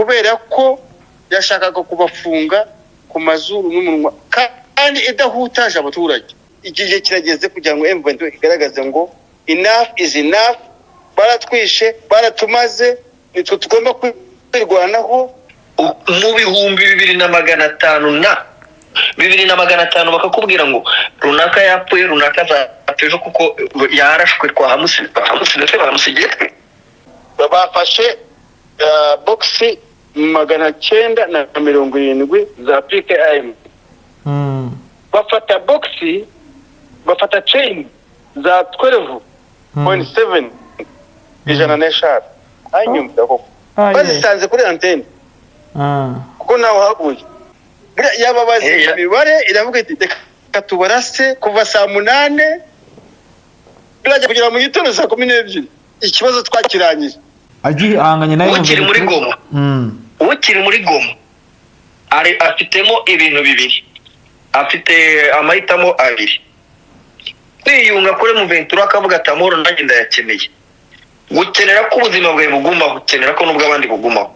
kubera ko yashakaga kubafunga ku mazuru n'umunwa kandi idahutaje abaturage. Igihe kirageze kugira ngo M23 igaragaze ngo enough is enough, baratwishe baratumaze, nitwe tugomba kwirwanaho. Mu bihumbi 2500 bakakubwira ngo runaka yapfuye, runaka zateje kuko yarashwe kwa Hamusi ndetse bamusigiye. Bafashe boxi 970 za PKM. Bafata boxi, bafata chain za 12.7 ijana n'eshatu. Anyumva koko bazisanze kuri antenne kuko nawe haguye. Yababazi imibare iravuga iti reka tubarase kuva saa 8 birajya kugera mu gitondo saa 12. Ikibazo twakirangije. Ahanganye nayo ukiri muri Goma. Ukiri muri Goma ari afitemo ibintu bibiri, afite amahitamo abiri: kwiyunga kuri M23 akavuga ati amahoro nanjye ndayakeneye, gukenera ko ubuzima bwawe bugumaho, gukenera ko nubwo abandi bugumaho,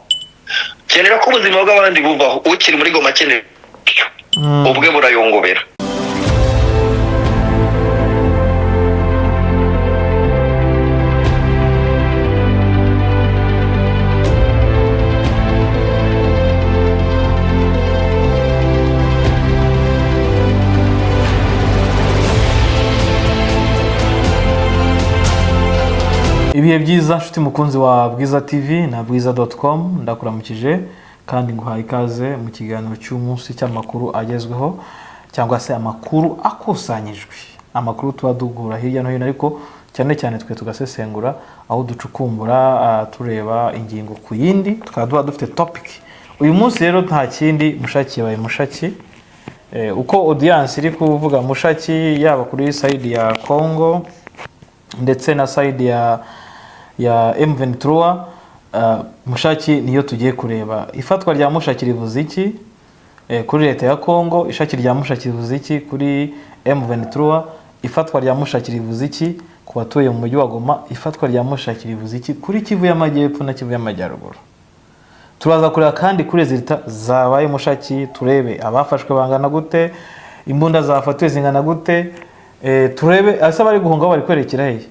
gukenera ko ubuzima bw'abandi buvaho. Ukiri muri Goma akeneye ubwe burayongobera. Ibihe byiza nshuti mukunzi wa Bwiza TV na bwiza.com, ndakuramukije kandi nguhaye ikaze mu kiganiro cy'umunsi cy'amakuru agezweho cyangwa se amakuru akusanyijwe, amakuru tuba dugura hirya no hino, ariko cyane cyane twe tugasesengura aho ducukumbura tureba ingingo ku yindi, tukaba dufite topic. Uyu munsi rero nta kindi Mushaki yabaye Mushaki, uko audience iri kuvuga Mushaki yaba kuri side ya Congo ndetse na side ya M23. Mushaki niyo tugiye kureba. Ifatwa rya Mushaki rivuze iki kuri leta ya Congo? Ishaki rya Mushaki rivuze iki kuri M23? Ifatwa rya Mushaki rivuze iki ku batuye mu mujyi wa Goma? Ifatwa rya Mushaki rivuze iki kuri Kivu y'Amajyepfo na Kivu y'Amajyaruguru? Turaza kureba kandi kuri leta zabaye Mushaki, turebe abafashwe bangana gute, imbunda zafatiwe zingana gute, turebe asa bari guhunga bari kwerekera hehe.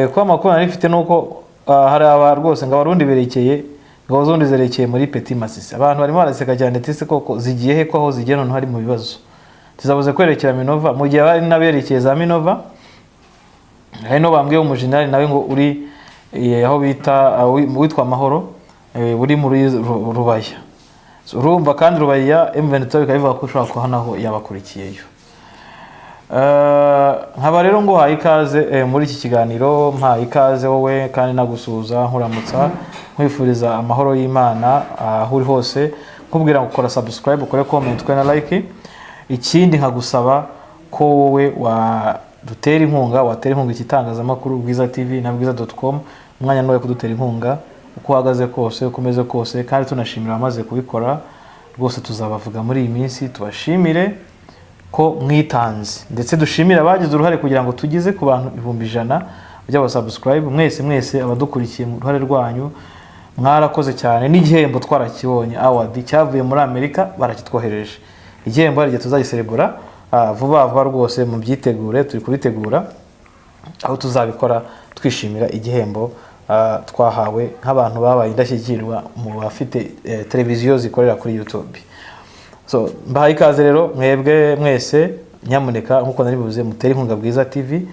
Kwa makuru narifite nuko hari aba rwose ngo abarundi berekeye ngo zondi zerekeye muri Petit Masisi. Abantu barimo baraseka cyane tise koko zigiye he ko aho zigiye none hari mu bibazo. Tizabuze kwerekera Minova mu gihe bari naberekeye za Minova. Hano bambwiye umujenerali nawe ngo uri aho bita witwa Mahoro, uri muri Rubaya. Urumva kandi Rubaya M23 bikavuga ko ushobora ko hanaho yabakurikiyeyo. Nkaba rero ngo haye ikaze muri iki kiganiro, mpa ikaze wowe kandi nagusuza nkuramutsa nkwifuriza amahoro y'Imana aho uri hose, nkubwira ngo ukora subscribe, ukore comment, ukore na like. Ikindi nkagusaba ko wowe watera inkunga ikitangazamakuru Bwiza TV na bwiza.com. Umwanya nawe kudutera inkunga uko uhagaze kose, ukomeze kose, kandi tunashimira amaze kubikora rwose. Tuzabavuga muri iyi minsi, tubashimire ko mwitanze, ndetse dushimira abagize uruhare kugira ngo tugize ku bantu 100,000 bajya subscribe. Mwese abadukurikiye mu ruhare rwanyu mwarakoze cyane. N'igihembo twarakibonye, award cyavuye muri Amerika barakitwohereje. Igihembo ari tuzagiserebura vuba rwose, mu byitegure, turi kubitegura aho tuzabikora twishimira igihembo twahawe nk'abantu babaye indashyikirwa mu bafite televiziyo zikorera kuri YouTube. So mbahaye ikaze rero mwebwe mwese, nyamuneka nkuko naribuze mutere inkunga Bwiza TV.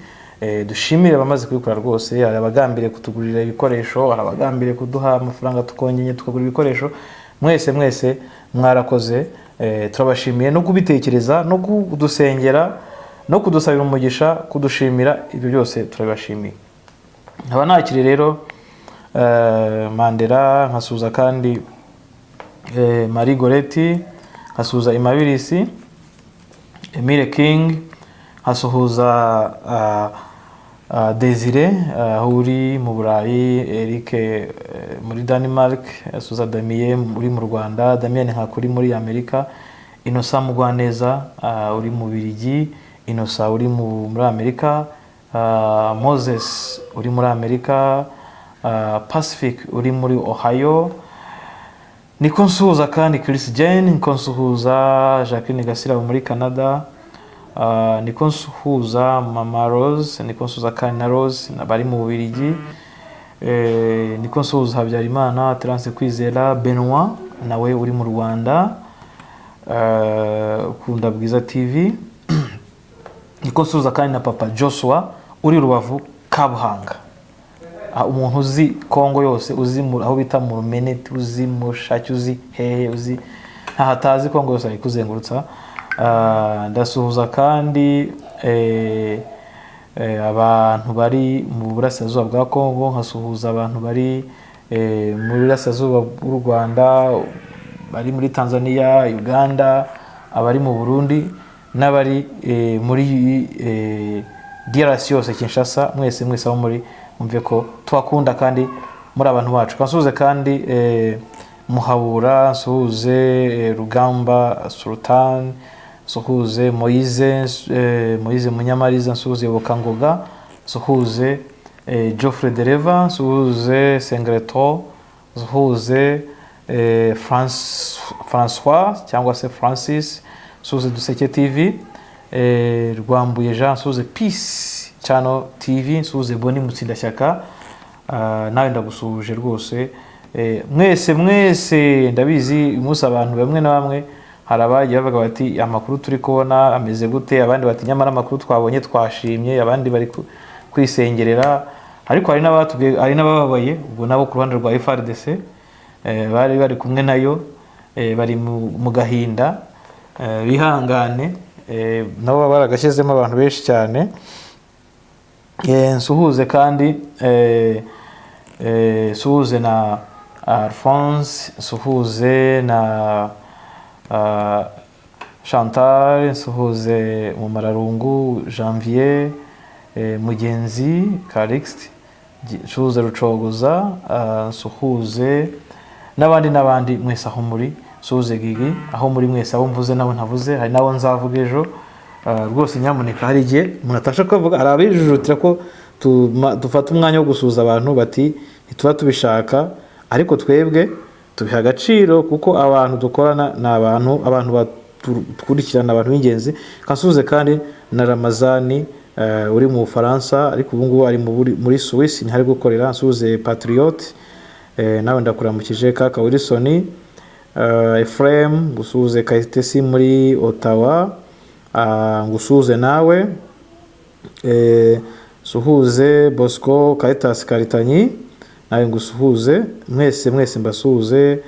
Dushimire bamaze kubikora rwose. Hari abagambire kutugurira ibikoresho, hari abagambire kuduha amafaranga tukonyenye tukagura ibikoresho. Mwese mwarakoze. Turabashimiye no kubitekereza, no kudusengera, no kudusabira umugisha, kudushimira. Ibyo byose turabashimiye. Nkaba nakiri rero Mandela, nkasuza kandi Marie Goretti, nkasuza Imabirisi, Emile King, nkasuhuza Desire uri mu Burayi, Eric muri Denmark, nkasuza Damien uri mu Rwanda, Damien nkakuri muri Amerika, Innocent Mugwaneza uri mu Birigi, Innocent uri muri Amerika, Moses uri muri Amerika, Pacific uri muri Ohio, niko nsuhuza kandi Chris Jane, niko nsuhuza Jacqueline Gasira muri Canada, niko nsuhuza Mama Rose, niko nsuhuza Kana Rose bari mu Bubiligi, niko nsuhuza Habyarimana Terence Kwizera, Benoit nawe uri mu Rwanda, ukunda Bwiza TV, niko nsuhuza kandi na Papa Joshua uri Rubavu Kabuhanga, umuntu uzi Kongo yose, uzi aho bita mu Rumeneti, uzi mu Shaki, uzi hehe, uzi ntahatazi Kongo yose ari kuzengurutsa. Ndasuhuza kandi abantu bari mu burasirazuba bwa Kongo, nkasuhuza abantu bari mu burasirazuba bw'u Rwanda, bari muri Tanzania, Uganda, abari mu Burundi n'abari muri DRC yose, Kinshasa, mwese aho muri mumve ko twakunda kandi muri abantu bacu. Kansuhuze kandi Muhabura, nsuhuze Rugamba Sultan, nsuhuze Moise Munyamariza, nsuhuze Bukangoga, nsuhuze Geoffrey Dereva, nsuhuze Sengreto, nsuhuze François cyangwa se Francis, nsuhuze Duseke TV, Rwambuye Jean, nsuhuze Peace Channel TV, nsuhuze Boni Mutsindashyaka, nawe ndagusuhuje rwose. Mwese ndabizi umunsi abantu bamwe na bamwe hari abagiye bavuga bati amakuru turi kubona ameze gute, abandi bati nyamara amakuru twabonye twashimye, abandi bari kwisengerera, ariko hari n'abatubwiye, hari n'abababaye ubwo nabo ku ruhande rwa FRDC bari kumwe nayo, bari mu gahinda, bihangane, nabo baragashyizemo abantu benshi cyane. Nsuhuze kandi nsuhuze na Alphonse, nsuhuze na Chantal, nsuhuze mu Mararungu Janvier, Mugenzi Calixte, nsuhuze Rucogoza, nsuhuze n'abandi mwese aho muri, nsuhuze Gigi aho muri mwese, abo mvuze nabo ntavuze, hari nabo nzavuga ejo. Rwose nyamuneka hari igihe umuntu atasha kuvuga, hari abijujutira ko dufata umwanya wo gusuhuza abantu bati ntituba tubishaka, ariko twebwe tubiha agaciro kuko abantu dukorana ni abantu bakurikirana, abantu b'ingenzi. Kansuhuze kandi na Ramazani uri mu Bufaransa, ariko ubu ngubu ari muri Suisse ntihari gukorera. Nsuhuze Patriote, nawe ndakuramukije. Kaka Wilson, Ephraim, gusuhuze Kayitesi muri Ottawa, ngusuhuze nawe, suhuze Bosco Caritas Karitanyi, nawe ngusuhuze. Mwese mbasuhuze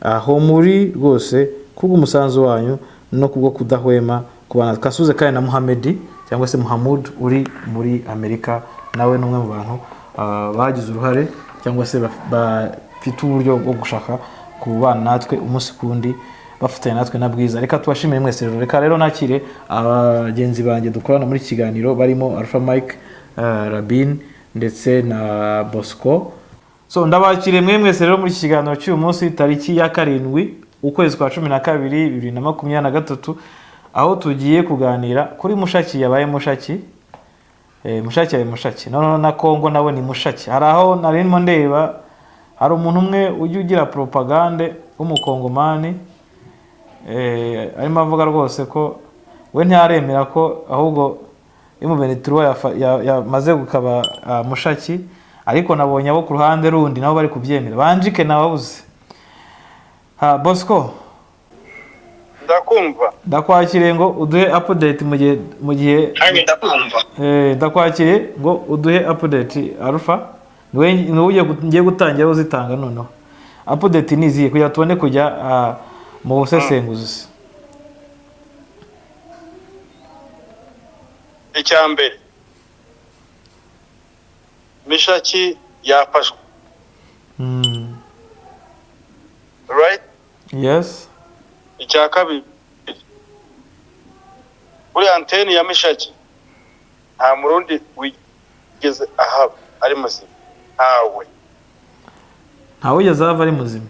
aho muri rwose kubw'umusanzu wanyu no kubwo kudahwema kubana. Kasuhuze kandi na Muhamedi cyangwa se Muhammad uri muri Amerika, nawe n'umwe mu bantu bagize uruhare cyangwa se bafite uburyo bwo gushaka kubana natwe umunsi kundi, bafatanya natwe na Bwiza. Reka tubashimire mwese rero. Reka rero nakire abagenzi banjye dukorana muri kiganiro, barimo Alpha Mike, Rabin ndetse na Bosco. So ndabakire mwese rero muri kiganiro cy'uyu munsi, tariki ya 7 ukwezi kwa 12 2023, aho tugiye kuganira kuri Mushaki yabaye Mushaki. Mushaki yabaye Mushaki, none na Kongo nawe ni Mushaki. Hari aho narimo ndeba, hari umuntu umwe ujya ugira propagande w'umukongomani, arimo avuga rwose ko we ntiyaremera ko ahubwo Benitiro yamaze gukaba Mushaki, ariko nabonye abo ku ruhande rundi nabo bari kubyemera. Banjike nababuze. Bosco, ndakumva. Ndakwakiriye ngo uduhe update mu gihe ndakumva. Ndakwakiriye ngo uduhe update Alpha. Niwe ujye ngiye gutangira uzitanga noneho. Update niziye kugira tubone kujya mu busesenguzi. Icyambere, Mushaki yafashwe. Right? Yes. Icya kabiri, kuri antene ya Mushaki nta murundi wigeze ahaba ari muzima. Ntawe ugeze ahava ari muzima.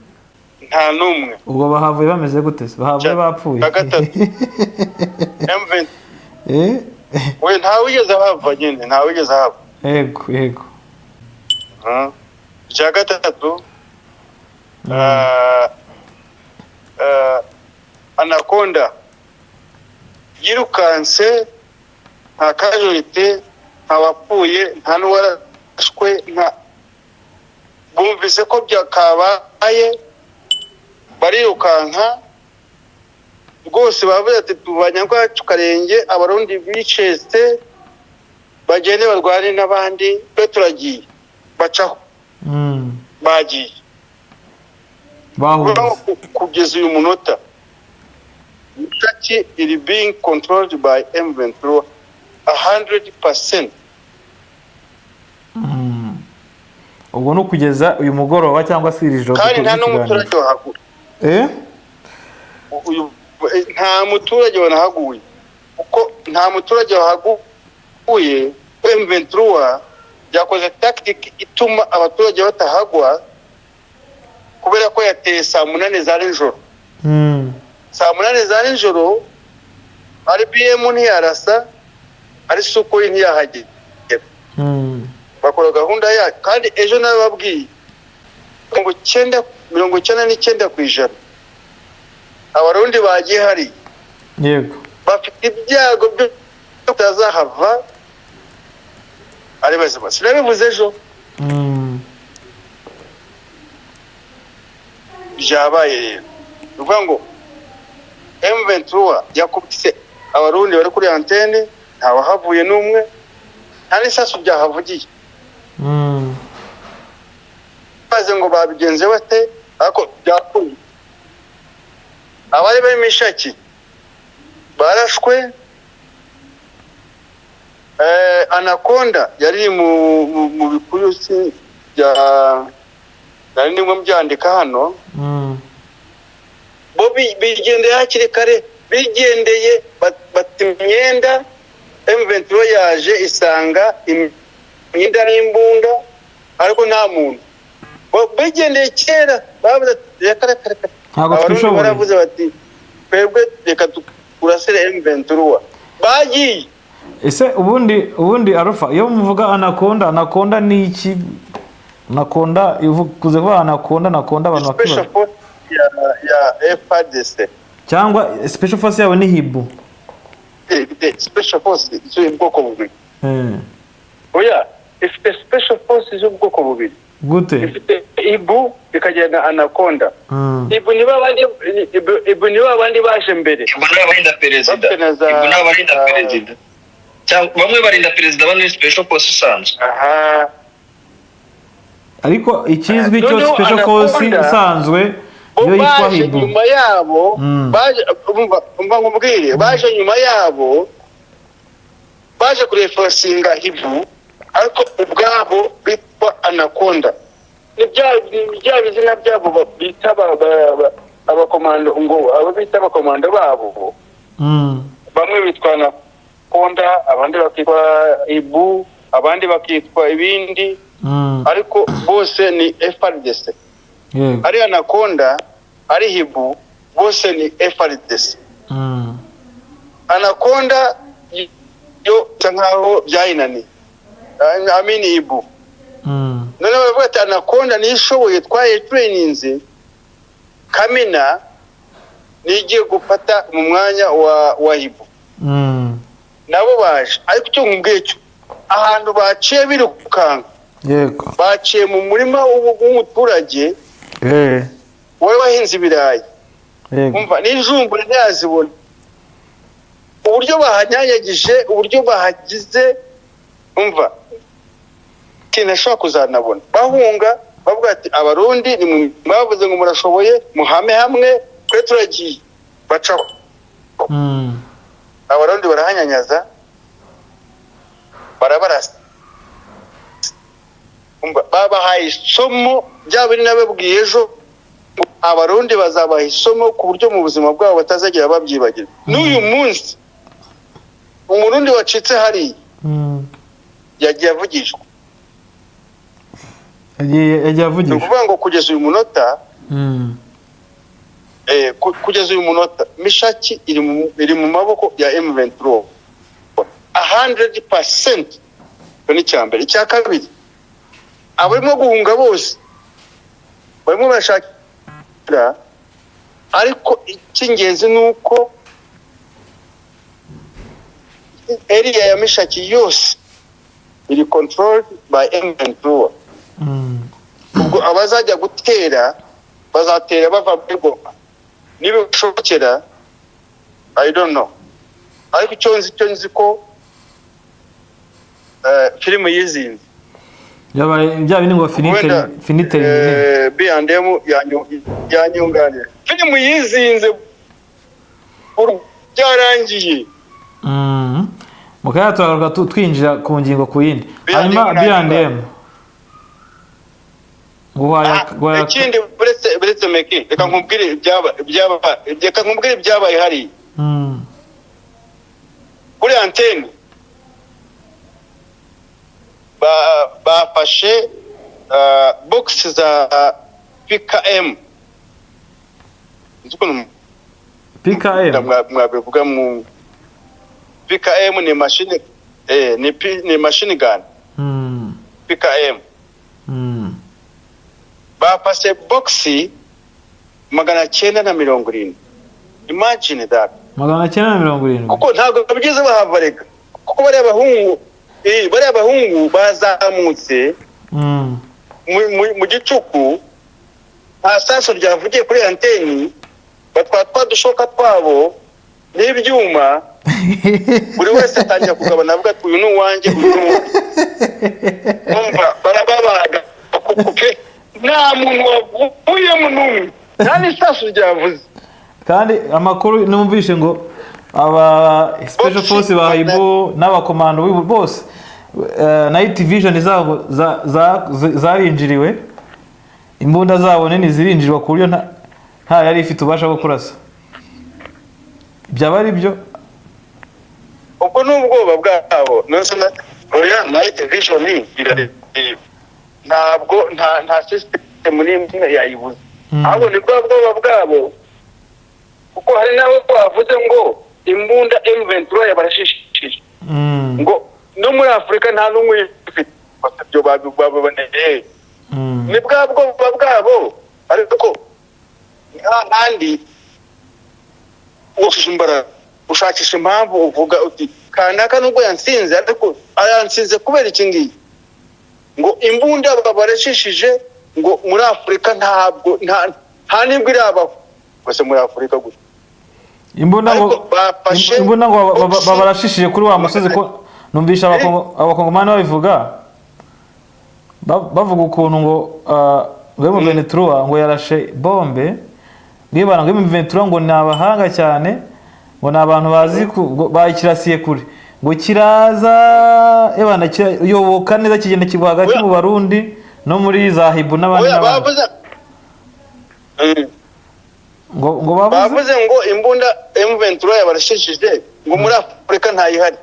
Nta numwe. Ubwo bahavuye bameze gute? Bahavuye bapfuye. We ntawe ugeze ahava nyine, ntawe ugeze ahava. Yego. Icya gatatu, Anaconda yirukanse nta casualty, nta wapfuye, nta n'uwarashwe, bumvise ko byakabaye barirukanka rwose bavuze ati tubanya kwacu Karenge, abarundi biceste bagende barwane n'abandi, twe turagiye bacaho. Bagiye kugeza uyu munota Mushaki iri being controlled by M23 100%. ubwo no kugeza uyu mugoroba cyangwa se iri joro kandi nta n'umuturage wahagura. Nta muturage wanahaguye, kuko nta muturage wahaguye. M23 yakoze tactic ituma abaturage batahagwa kubera ko yateye saa 8 za nijoro. Saa 8 za nijoro RPM ntiyarasa, ari suko ntiyahagera. Bakora gahunda ya kandi ejo nawe babwiye ngo 99% abarundi bagiye hari. Yego. Bafite ibyago byo kutazahava ari bazima. Sinabivuze ejo. Byabaye rero. Uvuga ngo M23 yakubise abarundi bari kuri antene, nta wahavuye n'umwe, nta n'isasu byahavugiye. Baze ngo babigenze bate, ariko byakuye. Abari bari Mishaki barashwe. Anaconda yari mu bikuyusi bya nari nimwe mbyandika hano. Bo bigendeye hakiri kare, bigendeye bati imyenda. M23 yaje isanga imyenda n'imbunda, ariko nta muntu. Bo bigendeye kera bavuze reka baravuze bati twebwe reka turasire M23. Bagiye. Ese ubundi Alpha iyo muvuga Anaconda ni iki? Anaconda ivuze ko Anaconda abantu special force ya FARDC cyangwa special force yawe ni Hibu. Special force z'ubwoko bubiri. Oya, ifite special force z'ubwoko bubiri. Gute? Ifite Hibu ikagenda Anaconda. Hibu ni babandi baje mbere. Hibu ni abarinda perezida. Hibu ni abarinda perezida. Bamwe barinda perezida, bamwe special force isanzwe. Ariko ikizwi cyo special force isanzwe yo yitwa Hibu. Nyuma yabo baje ngumubwire, baje nyuma yabo baje kureforcinga Hibu, ariko ubwabo bitwa Anaconda. Ni bya bizina byabo bita abakomando, ngo abo bita abakomando babo. Bamwe bitwa Anaconda, abandi bakitwa Hibu, abandi bakitwa ibindi. Ariko bose ni FARDC. Ari Anaconda, ari Hibu, bose ni FARDC. Anaconda yo nkaho byayinani. Amini Hibu. None bavuga ati Anaconda ni ishoboye, twaye traininze Kamina nigiye gufata mu mwanya wa Hibu. Nabo baje, ariko cyo nkubwiye cyo ahantu baciye birukanka. Yego. Baciye mu murima w'umuturage. Wowe wahinze ibirayi. Umva n'injumbure ntazibona. Uburyo bahanyanyagije, uburyo bahagize, umva kinashaka kuzanabona. Bahunga bavuga ati abarundi ni mwavuze ngo murashoboye, muhame hamwe, twe turagiye. Bacaho. Abarundi barahanyanyaza, barabarasa. Babahaye isomo byabiri nababwiye ejo, abarundi bazabaha isomo ku buryo mu buzima bwabo batazagira babyibagira. N'uyu munsi umurundi wacitse hari yagiye avugishwa. Yagiye avugishwa. Kuvuga ngo kugeza uyu munota kugeza uyu munota Mishaki iri mu maboko ya M23 100%. Ni cyambere. Icya kabiri, abarimo guhunga bose barimo bashakira ariko icy'ingenzi ni uko area ya Mishaki yose iri controlled by M23. Ubwo abazajya gutera bazatera bava muri Goma, niba bishobokera I don't know, ariko icyo nzi ko filime yizinze bya bindi ngo finite B&M yanyunganira filime yizinze byarangiye. mukaya turagaruka twinjira ku ngingo ku yindi. Hanyuma B&M ikindi buretse meki reka nkubwire ibyabaye hari kuri antene bafashe box za PKM mwabivuga mu PKM ni machine ni machine gun. PKM bafashe boxi 970. Imagine that 970 kuko ntabwo byiza bahavareka kuko bari abahungu bazamutse mu gicuku nta saso ryavugiye kuri anteni batwatwa dushoka twabo n'ibyuma buri wese atangira kugabana avuga ati uyu ni uwanjye numva barababaga kuke nta muntu wavuyemo n'umwe nta n'isasu ryavuze. Kandi amakuru numvishe ngo aba special force ba Ibo n'abakomando bose night vision zabo zarinjiriwe, imbunda zabo nini zirinjirwa ku buryo nta yari ifite ubasha bwo kurasa. Byaba ari byo ubwo n'ubwoba bwabo none oya night vision ni ntabwo nta system n'imwe yayibuze. Abo ni bwoba bwabo kuko hari nabo bavuze ngo imbunda M23 yabarashishije ngo no muri Afrika nta n'umwe ifite byo baboneye ni bwoba bwabo ariko handi ushakisha impamvu uvuga uti kanaka nubwo yansinze ariko ayansinze kubera iki ngiyi ngo imbunda babarashishije ngo muri Afrika ntabwo nta nibwo irabaho bose muri Afrika gusa imbunda ngo babarashishije kuri wa musozi ko numvisha abakongomani babivuga bavuga ukuntu ngo M23 ngo yarashe bombe ngibana ngo M23 ngo ni abahanga cyane ngo ni abantu bazi bayikirasiye kure ngo kiraza ebana yoboka neza kigenda kigwa hagati mu Barundi no muri Zahibu n'abandi ngo bavuze ngo imbunda M23 yabarashishije ngo muri Afrika ntayihari.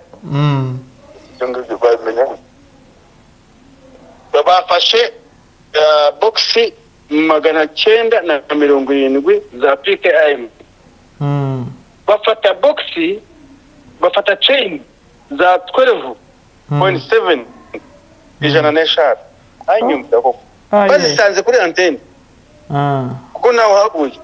Bafashe boxi 970 za PKM. Bafata boxi bafata chain za 12.7 ijana n'eshanu hanyuma koko bazisanze kuri antene kuko nawe haguye.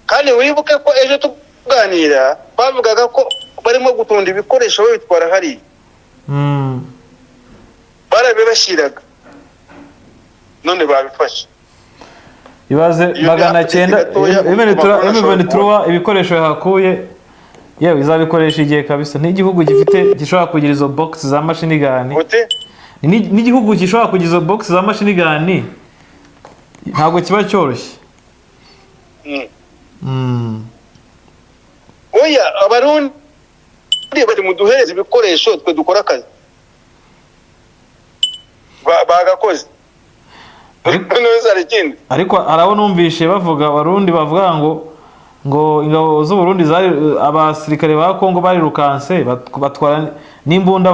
Kandi wibuke ko ejo tuganira bavugaga ko barimo gutunda ibikoresho babitwara hari barabibashiraga none babifashe. Ibaze 900 ibikoresho yahakuye yewe izabikoresha igihe kabisa. N'igihugu gishobora kugira izo box za machine gun n'igihugu gishobora kugira izo box za machine gun ntabwo kiba cyoroshye. Oya Abarundi bari mu duhereza ibikoresho twe dukora akazi bagakoze ariko arabo numvishe bavuga Abarundi bavuga ngo ingabo z'u Burundi zari abasirikare ba Kongo bari rukanse batwara n'imbunda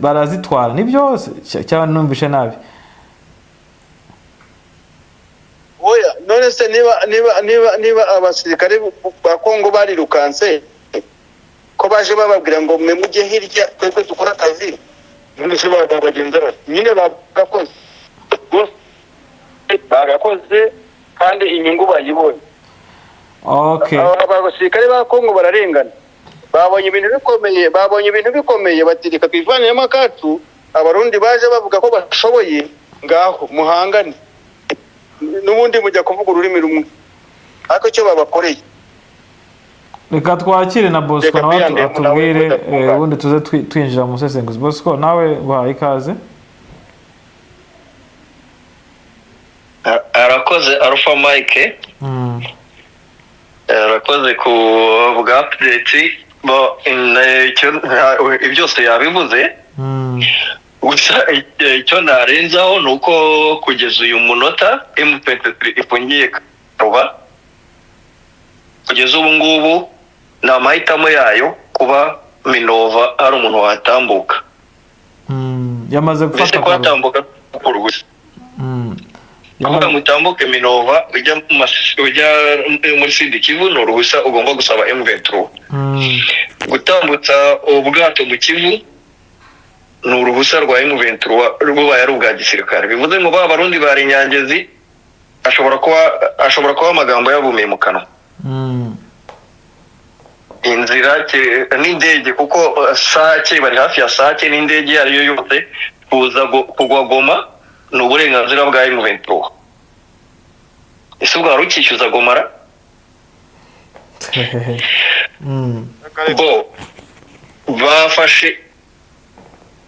barazitwara ni byose cyane numvishe nabi. Oya none se niba abasirikare ba Kongo bari rukanse ko baje bababwira ngo mwe mujye hirya twebwe dukora akazi none se bagenza nyine bagakoze kandi inyungu bayibonye Okay. Abasirikare ba Kongo bararengana, babonye ibintu bikomeye batirika kwivaniramo akacu. Abarundi baje bavuga ko bashoboye, ngaho muhangane n'ubundi mujya kuvuga ururimi rumwe, ariko cyo babakoreye. Reka twakire na Bosco nawe atubwire ubundi tuze twinjira mu sesenguzi. Bosco nawe bahaye ikaze. Arakoze Alpha Mike. Arakoze ku bwa update bo byose yabivuze. Gusa icyo narenzaho nuko kugeza uyu munota M23 ifungiye Karuba, kugeza ubu ngubu na mahitamo yayo kuba Minova ari umuntu watambuka. Yamaze gufata ko atambuka urugusa. Kuvuga mutambuke Minova ujya muri Sud Kivu n'uruhusa ugomba gusaba M23. Gutambutsa ubwato mu Kivu n'uruhusa rwa M23 rubaye ari ubwa gisirikare. Bivuze ngo Abarundi bari Nyangezi ashobora kuba amagambo yabumiye mu kanwa. Inzira n'indege kuko Sake bari hafi ya Sake n'indege ariyo yose kuza kugwa Goma n'uburenganzira bwa M23. Ese ubwo arukishyuza Gomara? Bo bafashe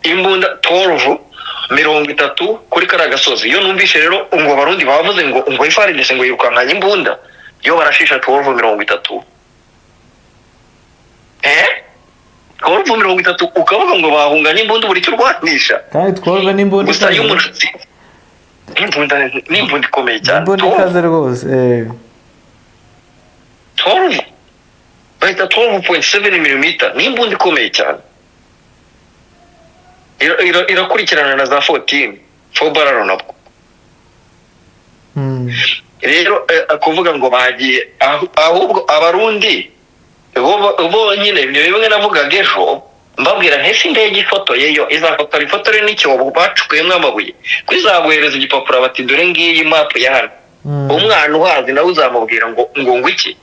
imbunda 12 kuri Karagasozi. Iyo numvishe rero ngo Abarundi bavuze ngo FARDC ngo yirukankanye imbunda, yo barashisha 12 30 ukavuga ngo bahunganye imbunda buri cyo rwanisha kandi 12 n'imbunda gusa y'umushitsi. Imbunda ikomeye cyane, imbunda ikaze rwose. 12 bayita 12.7 mm n'imbunda ikomeye cyane. Irakurikirana na za 14 bararo nabwo. Rero akuvuga ngo bagiye ahubwo Abarundi bo nyine bimwe navugaga ejo mbabwira ntese indege ifotoye yo izafotora ifotore n'icyobo bacukuyemo amabuye kwizaguhereza igipapuro bati dore ngiyi map ya hano. Umwana uhazi nawe uzamubwira ngo iki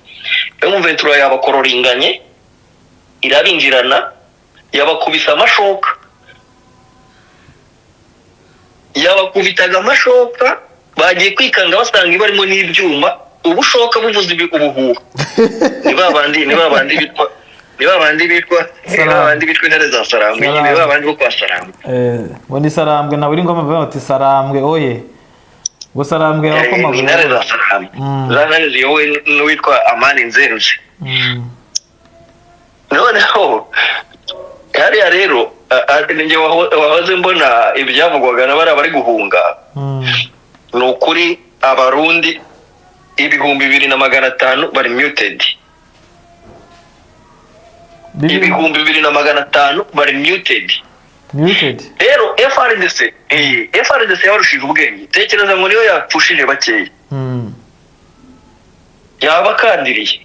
M23 yabakororinganye irabinjirana yabakubisa amashoka, yabakubitaga amashoka bagiye kwikanga basanga barimo n'ibyuma ubushoka buvuze ubuhuha. Ni babandi bitwa intare za Sarambwe, ni babandi bo kwa Sarambwe. Ngo ni Sarambwe na buri ngoma bati Sarambwe oye. Ngo Sarambwe yakoma intare za Sarambwe. Zanazi yowe n'uwitwa Amani Nzenze. Noneho hariya rero ninjye wahoze mbona ibyavugwaga n'abari guhunga. Ni ukuri Abarundi 2,500 bari muted. 2,500 bari muted. Rero FARDC yarushije ubwenge. Tekereza ngo niyo yapfushije bakeya. Yabakandiriye.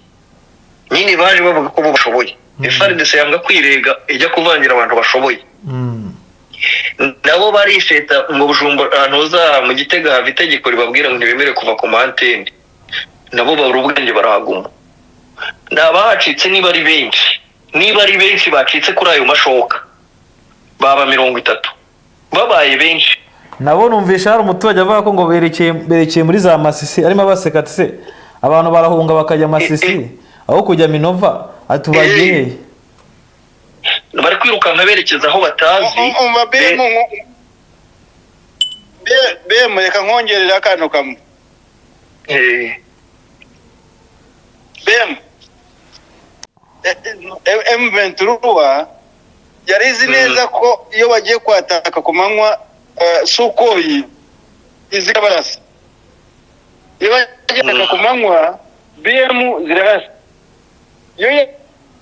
Nyine baje bavuga ko bashoboye. FARDC yanga kwirega ijya kuvangira abantu bashoboye. Nabo barisheta mu Bujumbura ntuza mu Gitega hava itegeko ribabwira ngo ntibemere kuva ku mantene. Nabo babura ubwenge barahaguma. Nabacitse niba ari benshi bacitse kuri ayo mashoka baba 30 babaye benshi. Nabo numvisha hari umuturage avuga ko ngo berekeye muri za Masisi arimo abaseka ati se abantu barahunga bakajya Masisi aho kujya Minova atubagiye. Bari kwirukanka berekeza aho batazi. Reka nkongerera akantu kamwe. M23 yarizi neza ko iyo bagiye kwataka ku manywa Sukoyi izikabarasa. Iyo bagiye ku manywa BM zirarasa. Iyo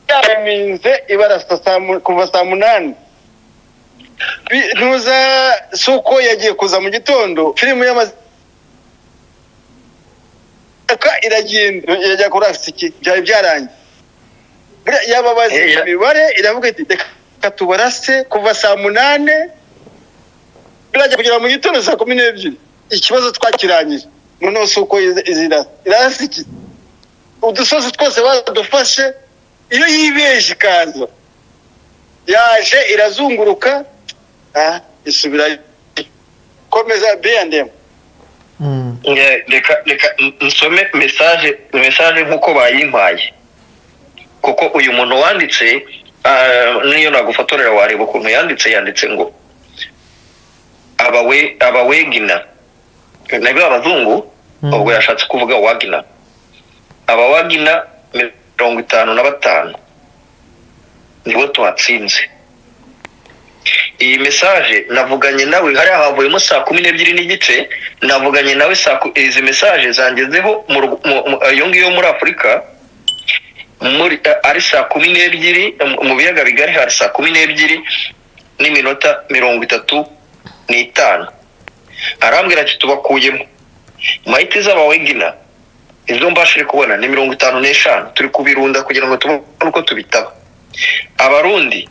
yaminze ibarasa kuva saa 8. Ntuza Suko yagiye kuza mu gitondo filmu y'amazi iragenda yajya kurasa iki byari byarangiye. Yababaze imibare iravuga iti reka tubarase kuva saa 8 birajya kugera mu gitondo saa 12. Ikibazo twakirangije noneho Suko irasa iki udusozi twose badufashe, iyo yibeje ikaza yaje irazunguruka isubira komeza B&M. reka nsome message nkuko bayimpaye, kuko uyu muntu wanditse niyo nagufotorera wareba ukuntu yanditse ngo abawegina nabyo abazungu, ubwo yashatse kuvuga wagina, abawagina 55 nibo twatsinze. Iyi message navuganye nawe hari havuyemo 12:30, navuganye nawe izi message zangezeho iyo ngiyo muri Afrika muri ari 12:00 mu biyaga bigari, hari 12:35 arambwira ati tubakuyemo mahiti z'abawegina izo mbashije kubona ni 55 turi kubirunda kugira ngo tubone uko tubitaba. Abarundi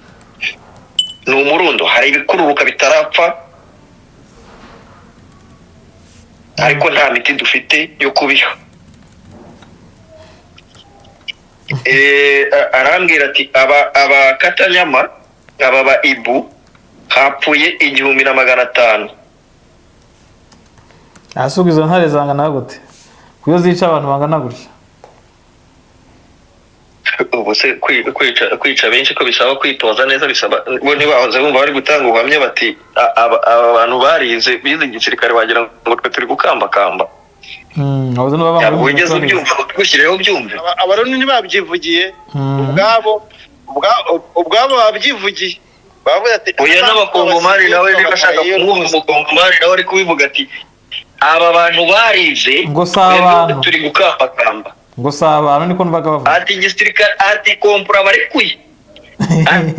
ni umurundo, hari ibikururuka bitarapfa ariko nta miti dufite yo kubiha. Arambwira ati aba Katanyama aba ba Ibu hapfuye 1500. asuka izo ntare zangana gute kuyo zica abantu bangana gutya? Ubu se kwica benshi ko bisaba kwitoza neza, bisaba bo ntibahoze bumva bari gutanga ubuhamya bati abantu barize bize igisirikare wagira ngo twe turi gukambakamba. Abazo n'abanga wigeze ubyumva gushyireho byumve. Abarundi ntibabyivugiye ubwabo babyivugiye, bavuze ati oya n'abakongomani nawe niba ashaka kumwumva umukongomani nawe ari kubivuga ati aba bantu barize ngo abantu turi gukambakamba, ngo abantu niko mbaga bavuga ati igisirikare ati kompura barikuye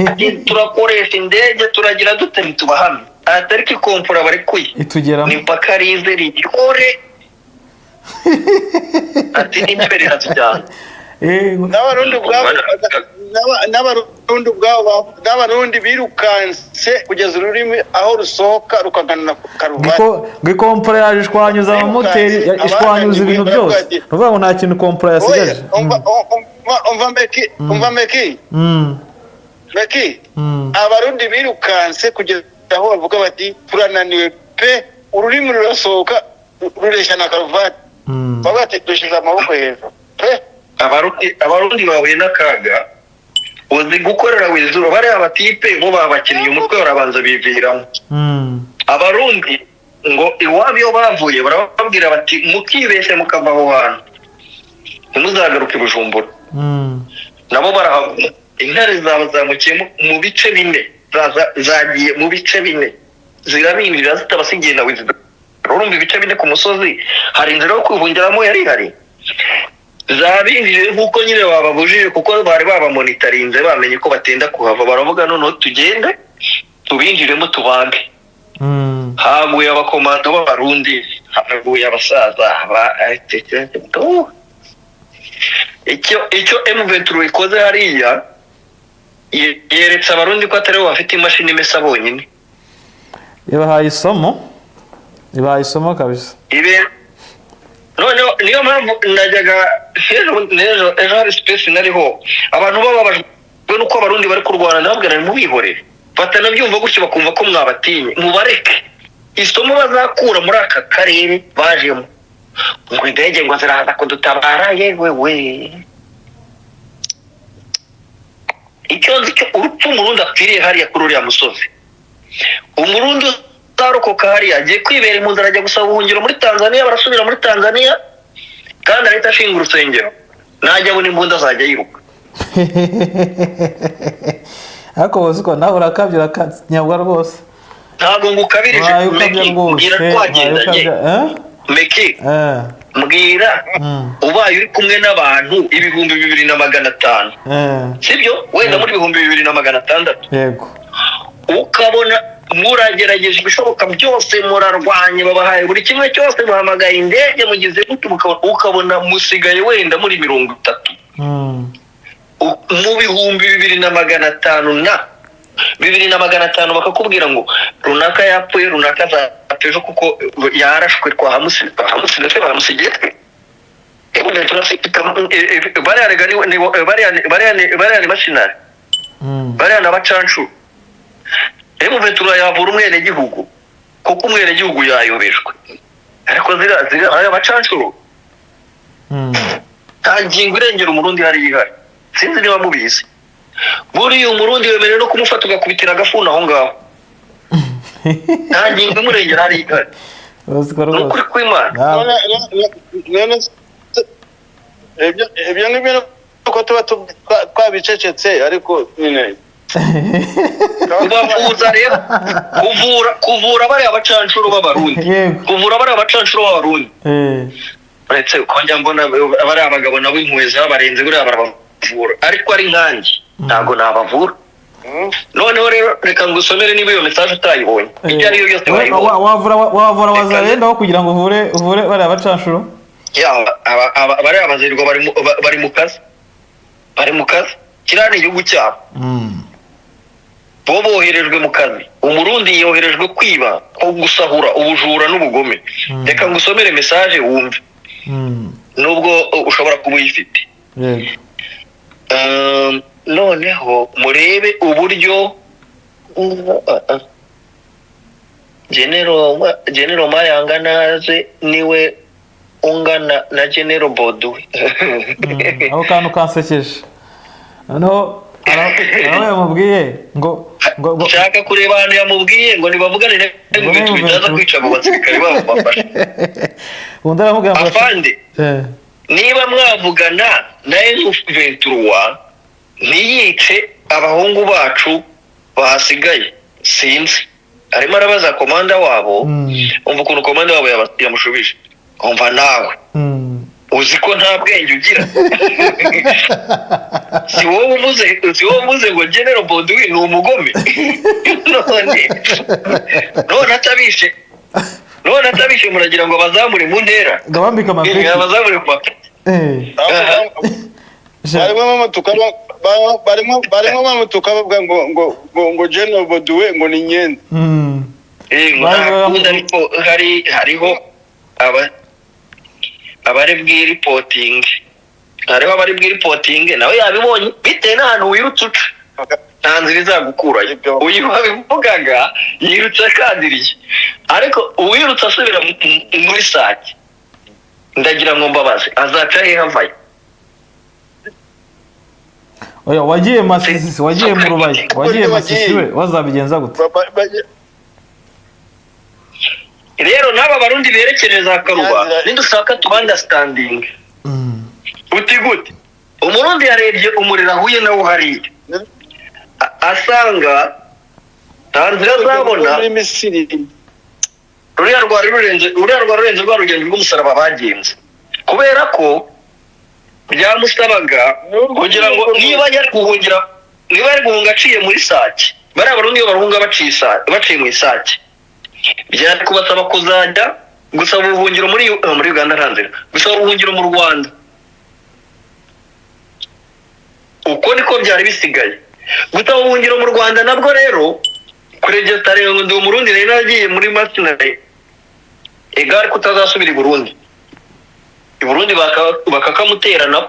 ati turakoresha indege turagira dute ntitubahame, atari ko kompura barikuye itugera ni mpaka rize rikore ati imbere hatujyana. n'abarundi birukanse kugeza ururimi aho rusohoka rukagana karuvati. ngo ikompura yaje ishwanyuza amamoteri, ishwanyuza ibintu byose, uvuga ngo nta kintu kompura yasigaje. umva meki abarundi birukanse kugeza aho bavuga bati turananiwe pe, ururimi rurasohoka rureshya na karuvati, bavuga ati dushyize amaboko hejuru pe. Abarundi bahuye n'akaga, uzi gukorera wizuru bariya batipe bo babakiniye umutwe barabanza biviramo. Abarundi ngo iwabo iyo bavuye barababwira bati mukibeshye mukava aho hantu ntimuzagaruke Bujumbura. Nabo barahaguma, intare zabazamukiye mu bice 4 zagiye mu bice 4 zirabinjira zitabasigiye na wizuru. Urumva ibice 4 ku musozi hari inzira yo kwihungiramo yari hari, zabinjije nkuko nyine bababujije kuko bari babamonitarinze bamenye ko batenda kuhava, baravuga noneho tugende tubinjiremo tubange. Haguye abakomando b'abarundi, haguye abasaza icyo M23 ikoze hariya yeretse abarundi ko atari bo bafite imashini imesa bonyine. Ibahaye isomo kabisa. Noneho niyo mpamvu najyaga ejo hari space nariho abantu bababajwe nuko abarundi bari kurwana, ndababwira mubihorere batanabyumva gutyo bakumva ko mwabatinye, mubareke isomo bazakura muri aka karere bajemo. Ngo indege ngo ziraza kudutabara, yewe icyo urupfu umurundi apfiriye hariya kuri uriya musozi, umurundi utarokoka hariya agiye kwibera impunzi, arajya gusaba ubuhungiro muri Tanzania, barasubira muri Tanzania kandi arahita ashinga urusengero, najya abona imbunda azajya yiruka. Ariko bose ko nawe urakabyira nyabwa rwose, ntabwo ngukabirije mbwira twagendanye Meki mbwira ubaye uri kumwe n'abantu 2500 sibyo, wenda muri 2600 yego, ukabona muragerageje ibishoboka byose, murarwanye, babahaye buri kimwe cyose, bahamagaye indege mugize gute, ukabona musigaye wenda muri 30 mu 2500 bakakubwira ngo runaka yapfuye, runaka zatejo kuko yarashwe kwa hamusi ndetse baramusigiye. bariya ni mashinari, bariya ni abacanshuro. M23 yavura umwenegihugu kuko umwenegihugu yayobejwe, ariko ziriya abacanshuro nta ngingo irengera umurundi hari ihari. Sinzi niba mubizi, buriya umurundi wemerewe no kumufata ugakubitira agafuni aho ngaho, nta ngingo imurengera hari ihari. Ni ukuri kw'Imana. ibyo ngibyo nuko tuba twabicecetse, ariko nyine kubavuza rero, kuvura bariya abacanshuro b'abarundi, kuvura bariya abacanshuro b'abarundi, uretse ko njya mbona bariya abagabo nabo impuhwe zabarenze, buriya barabavura, ariko ari nkanjye ntabwo nabavura. Noneho rero reka ngusomere niba iyo message utayibonye, ibyo ari yo byose wavura wazarenda aho kugira ngo uvure bariya abacanshuro. Bariya abazirwa bari mu kazi, kiriya ni igihugu cyabo, bo boherejwe mu kazi. Umurundi yoherejwe kwiba, ko gusahura, ubujura n'ubugome. Reka ngusomere message wumve, nubwo ushobora kuba uyifite. Noneho murebe uburyo General Mayanga naze niwe ungana na General Bodu. Aho kantu kansekeje. Noneho araho yamubwiye ngo nshaka kureba ahantu yamubwiye ngo nibavugane n'ibintu bitaza kwica abo basirikare babo bafashe. Undi aramubwira ngo afande, niba mwavugana na M23 ntiyice abahungu bacu bahasigaye, sinzi. Arimo arabaza komanda wabo, umva ukuntu komanda wabo yamushubije. Umva nawe uzi ko nta bwenge ugira. Si wowe uvuze ngo General Boduwi ni umugome. none atabishe muragira ngo bazamure mu ntera, gabambika amapeti, bazamure ku mapeti. barimo bamutuka bavuga ngo General Boduwi ngo ni nyenzi. Ariko hariho abari bwiripotinge, nawe yabibonye bitewe n'ahantu wirutse uca, nta nzira izagukurayo. Uyu wabivugaga yirutse akadiriye, ariko uwirutse asubira muri Sake, ndagira ngo mbabaze azaca hehe avayo? Oya, wagiye Masisi, wagiye mu Rubaye, wagiye Masisi, we wazabigenza gute? Rero n'aba barundi berekereza Karuba, nidushaka to understanding. Uti gute? Umurundi yarebye umurira huye nawo hariye, asanga tanzira zabona ruriya rurenze rwa rugendo rw'umusaraba bagenze, kubera ko byamusabaga kugira ngo niba yari guhunga aciye muri Sake, bari abarundi iyo barunga baciye mu Sake, byari kubasaba kuzajya gusaba ubuhungiro muri Uganda, ntanzira gusaba ubuhungiro mu Rwanda. Uko niko byari bisigaye. Gusaba ubuhungiro mu Rwanda nabwo rero kuregeza rero ndi umurundi rero nagiye muri Masinaye, egari kutazasubira i Burundi bakakamuterana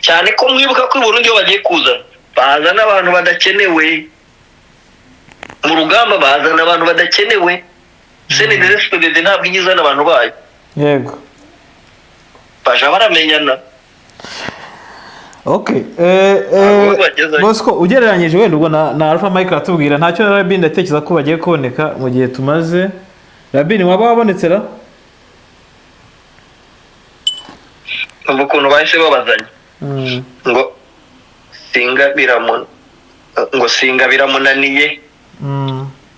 cyane ko mwibuka ko i Burundi iyo bagiye kuzana bazana abantu badakenewe mu rugamba, bazana abantu badakenewe. CNDD ntabwo igizana abantu bayo, yego baje baramenyana. Okay, Bosco, ugereranyije wenda ubwo na Alpha Mike atubwira ntacyo Rabin ndatekereza ko bagiye kuboneka mu gihe tumaze. Rabin waba wabonetse ra? Ukuntu bahise babazanye ngo singa biramunaniye,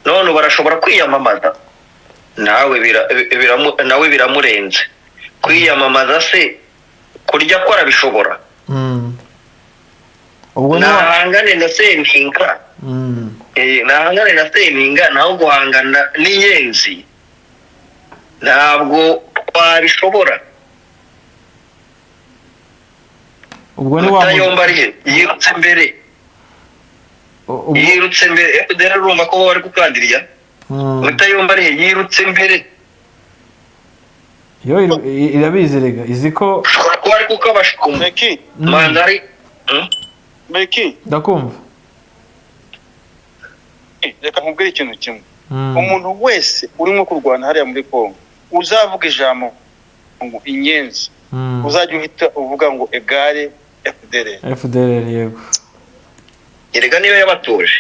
none barashobora kwiyamamaza, nawe biramurenze kwiyamamaza. Se kurya ko arabishobora, nahangane na Seninga, naho guhangana n'inyenzi ntabwo twabishobora. ubwo ni Mutayomba ari yirutse mbere rero urumva ko bari gukandirya. Mutayomba ari yirutse mbere, yo irabizi rega izi ko ushobora kuba ari kuko abashikuma Meki mandari Meki ndakumva reka nkubwire ikintu kimwe umuntu wese urimo kurwana hariya muri Kongo uzavuga ijambo ngo inyenzi uzajya uhita uvuga ngo egare FDLR yego erega niyo yabatoje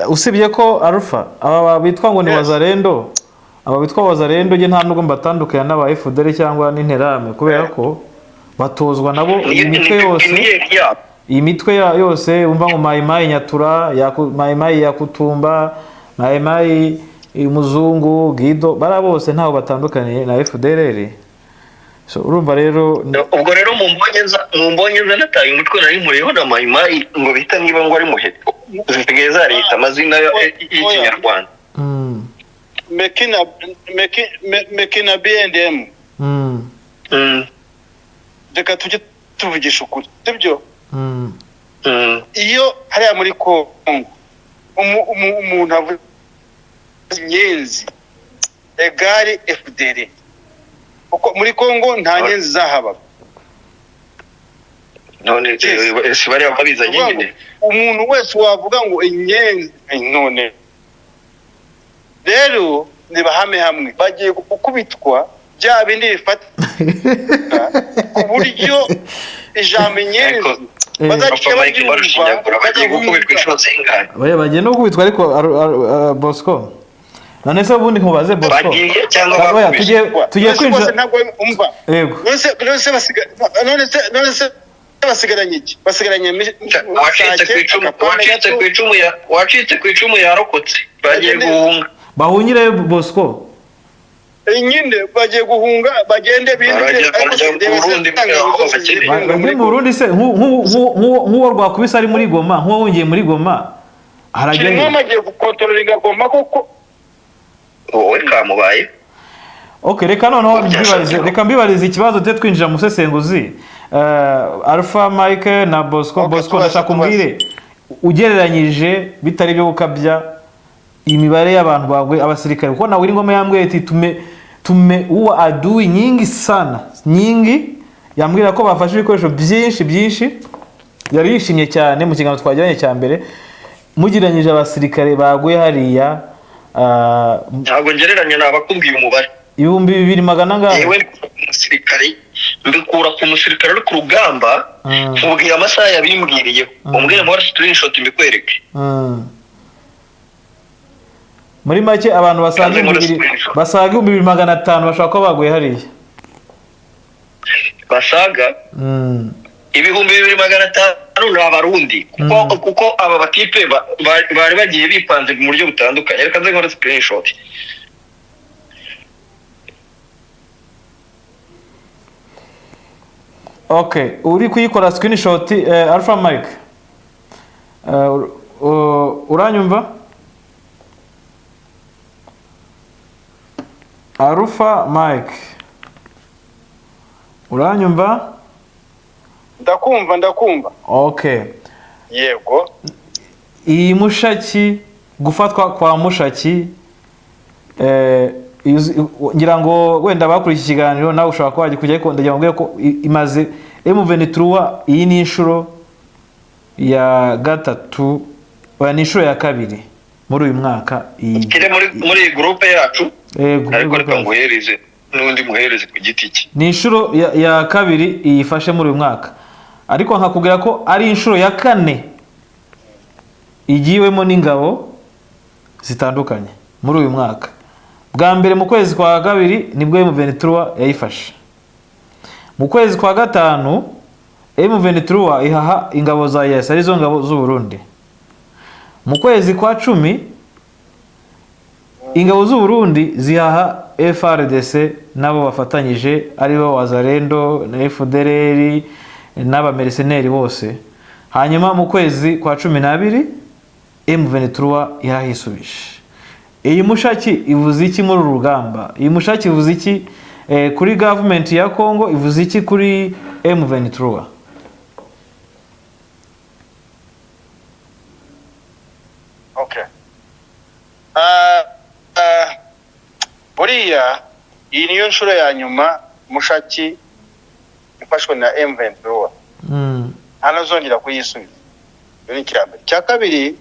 usibye ko Alpha aba bitwa ngo ni Wazalendo aba bitwa Wazalendo je nta nubwo mbatandukanye n'aba FDLR cyangwa n'interame kubera ko batozwa nabo imitwe yose iyi mitwe yose umva ngo Maimai Nyatura Maimai Yakutumba Maimai Muzungu Gido bara bose ntaho batandukanye na FDLR so urumva rero ubwo rero mu mbonye nataye umutwe nari muriho na Maimai ngo bita niba ngo ari muheto zisigaye zarita amazina y'ikinyarwanda Mekina BNDM reka tujye tuvugisha ukuri sibyo iyo hariya muri Kongo umuntu avuga inyenzi egari FDLR uko muri Kongo nta nyenzi zahaba none ese bari ababizanye nyine umuntu wese wavuga ngo inyenzi none rero nibahame hamwe bagiye gukubitwa bya bindi bifata ku buryo ijambo inyenzi bazakira bagiye gukubitwa inshuro zingana bagiye no gukubitwa ariko Bosco none se ubundi nkubaze Bosco bagiye cyangwa tugiye kwinjira ntabwo umva yego none se basigaranye iki basigaranye wacitse ku icumu yarokotse bagiye guhunga bahungire Bosco nyine bagiye guhunga bagende bindi mu Burundi se nk'uwo rwakubise ari muri Goma nk'uwo wungiye muri Goma harajya bagiye gukontorora Goma koko wowe kamubaye okay reka noneho mbibarize ikibazo te twinjira mu sesenguzi Alpha Mike na Bosco ndashaka kumbwire ugereranyije bitari byo gukabya imibare y'abantu bagwe abasirikare kuko nawe ingoma yambwiye ati tume uwa adui nyingi sana nyingi yambwira ko bafashe ibikoresho byinshi yari yishimye cyane mu kiganiro twagiranye cya mbere mugiranyije abasirikare bagwe hariya ntabwo ngereranya nabakubwiye umubare 2,200 ngaho yewe umusirikare mbikura ku musirikare uri ku rugamba mubwiye amasaha yabimbwiriye umbwire muri screenshot mbikwereke muri make abantu basaga 2,500 bashaka ko baguye hariya basaga 2,500 ni abarundi kuko aba batipe bari bagiye bipanze mu buryo butandukanye reka nze nkore screenshot okay uri kuyikora screenshot Alpha Mike uranyumva Alpha Mike uranyumva ndakumva okay yego iyi Mushaki gufatwa kwa Mushaki ngira ngo wenda bakuri iki kiganiro nawe ushaka kwaje kujya ariko ndagira ngo ko imaze M23 iyi ni inshuro ya gatatu oya ni inshuro ya kabiri muri uyu mwaka kire muri groupe yacu ariko reka nguhereze n'undi muhereze ku giti cye ni inshuro ya kabiri iyifashe muri uyu mwaka ariko nkakubwira ko ari inshuro ya kane igiwemo n'ingabo zitandukanye muri uyu mwaka bwa mbere mu kwezi kwa kabiri nibwo M23 yayifashe mu kwezi kwa gatanu M23 ihaha ingabo za YS arizo ngabo z'u Burundi mu kwezi kwa 10 ingabo z'u Burundi zihaha FRDC nabo bafatanyije ari bo Wazalendo na FDLR n'aba mercenaires bose hanyuma mu kwezi kwa 12 M23 yarahisubije iyi Mushaki ivuze iki muri urugamba iyi Mushaki ivuze iki kuri government ya Congo ivuze iki kuri M23 okay buriya iyi niyo nshuro ya nyuma Mushaki ifashwe na M23 hano zongera kuyisubiza. Iyo ni icyambere. Cya kabiri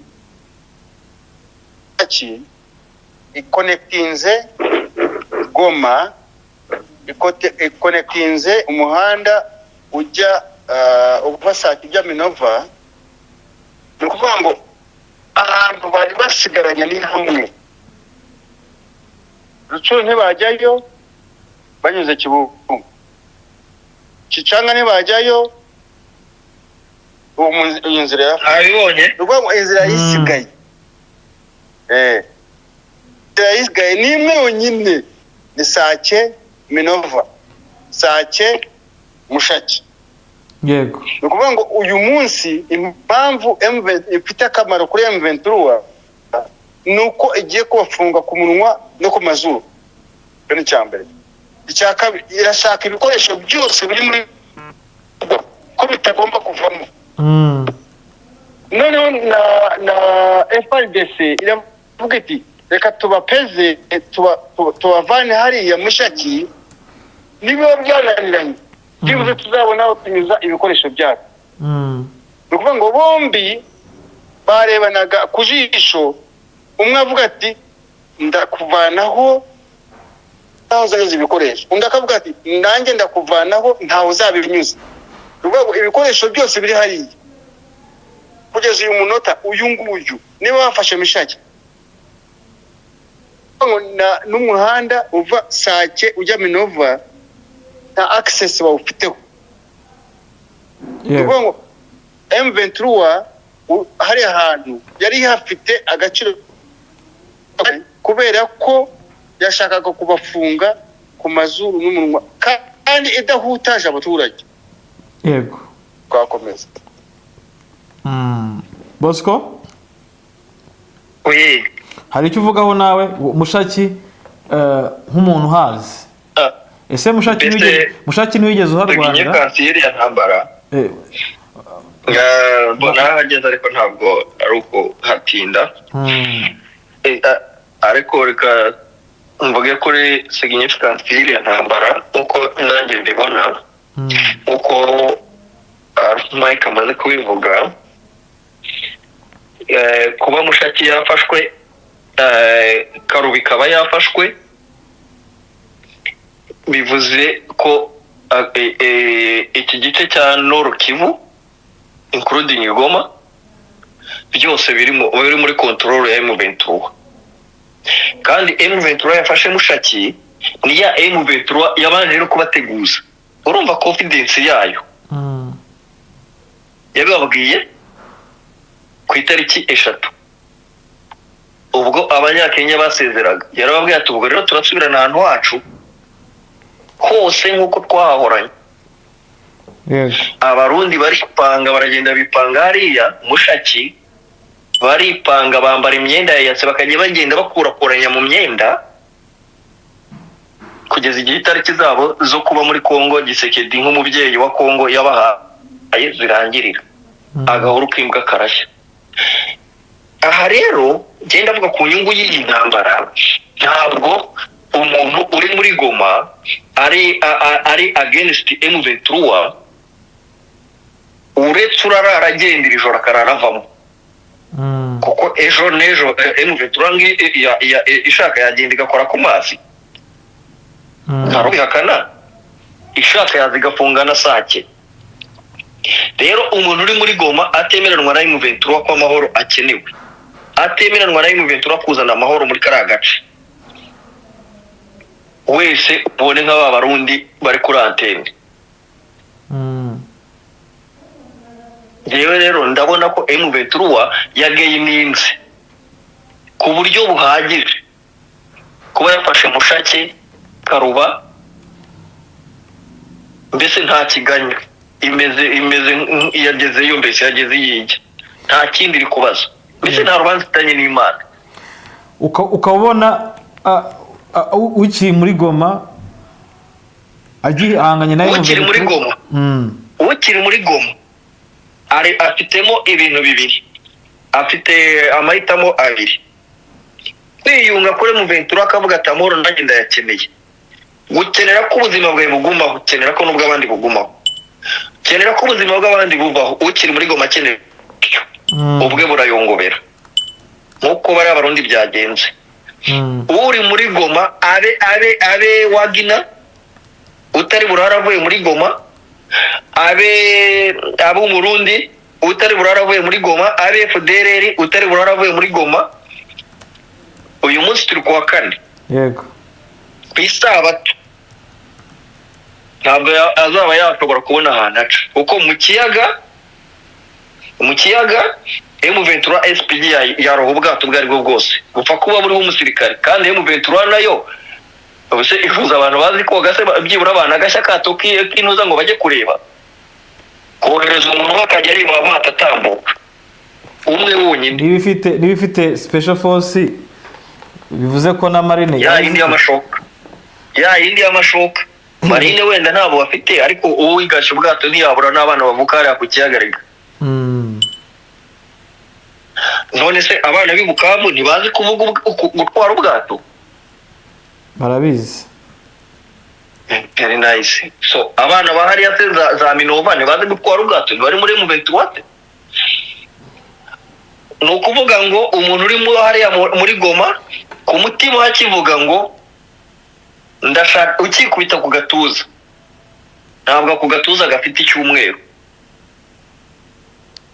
Mushaki iconnectinze Goma, iconnectinze umuhanda ujya uva Sake ujya Minova. Ni ukuvuga ngo ahantu bari basigaranye ni hamwe. Rucuru ntibajyayo banyuze Kibungo, Kicanga ntibajyayo iyi nzira abibonye rwego inzira yisigaye. Inzira yisigaye ni imwe yonyine, ni Sake Minova, Sake Mushaki. Yego. Ni ukuvuga ngo uyu munsi impamvu ifite akamaro kuri M23 nuko igiye kubafunga ku munwa no ku mazuru. Iyo ni icyambere. Icya kabiri irashaka ibikoresho byose biri muri ko bitagomba kuvamo. Noneho na FRDC iravuga iti reka tubapeze tubavane hariya Mushaki, niba byananiranye byibuze tuzabona aho tunyuza ibikoresho byacu. Ni ukuvuga ngo bombi barebanaga ku jisho, umwe avuga ati ndakuvanaho ntaho uzanyuza ibikoresho, undi akavuga ati nanjye ndakuvanaho ntaho uzabinyuza. Ni ukuvuga ngo ibikoresho byose biri hariya kugeza uyu munota uyu nguyu niba wafashe Mushaki n'umuhanda uva Sake ujya Minova nta access bawufiteho. Ni ukuvuga ngo M23 hari ahantu yari hafite agaciro kubera ko yashakaga kubafunga ku mazuru n'umunwa kandi idahutaje abaturage. Yego. Twakomeza. Bosco? Oye. Hari icyo uvugaho nawe Mushaki nk'umuntu hazi? Ese Mushaki ntiwigeze uharwanira? Tuginye kanseri ya ntambara. Mbona hageze ariko ntabwo ari uko hatinda. Ariko reka mvuge kuri significance ya ntambara uko nanjye mbibona, uko Mike amaze kubivuga. Kuba Mushaki yafashwe, Karuba ikaba yafashwe, bivuze ko iki gice cya Nord Kivu including Goma byose biri muri control ya M23. Kandi M23 yafashe Mushaki ni ya M23 yabanje no kubateguza. Urumva confidence yayo. Yababwiye ku itariki 3 ubwo abanyakenya basezeraga, yarababwiye ati ubwo rero turasubirana ahantu hacu hose nk'uko twahahoranye. Abarundi baripanga baragenda bipanga hariya Mushaki, baripanga bambara imyenda ya yatse bakajya bagenda bakurakuranya mu myenda kugeza igihe itariki zabo zo kuba muri Kongo Gisekedi nk'umubyeyi wa Kongo yabahaye zirangirira. Agahuru kimbwa karashya. Aha rero genda avuga ku nyungu y'iyi ntambara, ntabwo umuntu uri muri Goma ari against M23 uretse urarara agendera ijoro akararavamo. Kuko ejo nejo M23 ishaka yagenda igakora ku mazi. Ntarubihakana ishaka yazigafunga na Sake. Rero umuntu uri muri Goma atemeranwa na M23 ko amahoro akenewe, atemeranwa na M23 kuzana amahoro muri kara gace, wese ubone nk'aba Barundi bari kuri antene. Yewe rero ndabona ko M23 yagayininze ku buryo buhagije kuba yafashe Mushaki, Karuba, mbese nta kiganya imeze yagezeyo, mbese yageze yijya nta kindi iri kubaza, mbese nta rubanza itanye n'Imana. Ukabona ukiri muri Goma agihanganye nayo ukiri muri Goma. Ukiri muri Goma afitemo ibintu bibiri, afite amahitamo abiri: kwiyunga kuri M23 akavuga ati amahoro nanjye ndayakeneye, gukenera ko ubuzima bwawe bugumaho, ukenera ko n'ubw'abandi bugumaho, ukenera ko ubuzima bw'abandi bubaho. Ukiri muri Goma akenera ubwe burayongobera, nk'uko bari abarundi byagenze. Uri muri Goma abe Wagner utari burara avuye muri Goma, abe Umurundi utari burara avuye muri Goma, abe FDLR utari burara avuye muri Goma. Uyu munsi turi kuwa 4, yego, ku isabato ntabwo azaba yashobora kubona ahantu aca, kuko mu kiyaga M23 SPG yaroha ubwato bwari bwo bwose gupfa kuba buriho umusirikare, kandi M23 nayo ubuse ifuza abantu bazi koga se byibura abantu agashya kato k'inuza ngo bajye kureba, kohereza umuntu bakajya ari mu amato atambuka umwe wonyine. Nibifite special force, bivuze ko na marine ya indi y'amashoka marine wenda ntabo bafite, ariko uwo wigasha ubwato ntiyabura n'abana bavuka hariya ku kiyaga rega. None se abana b'i Bukavu ntibazi kuvuga gutwara ubwato? Barabizi. Very nice. So abana bahariya se za Minova ntibazi gutwara ubwato, ntibari muri M23. Ni ukuvuga ngo umuntu uri hariya muri Goma ku mutima hakivuga ngo ndashaka, ukikubita ku gatuza ntabwo ku gatuza gafite icyumweru.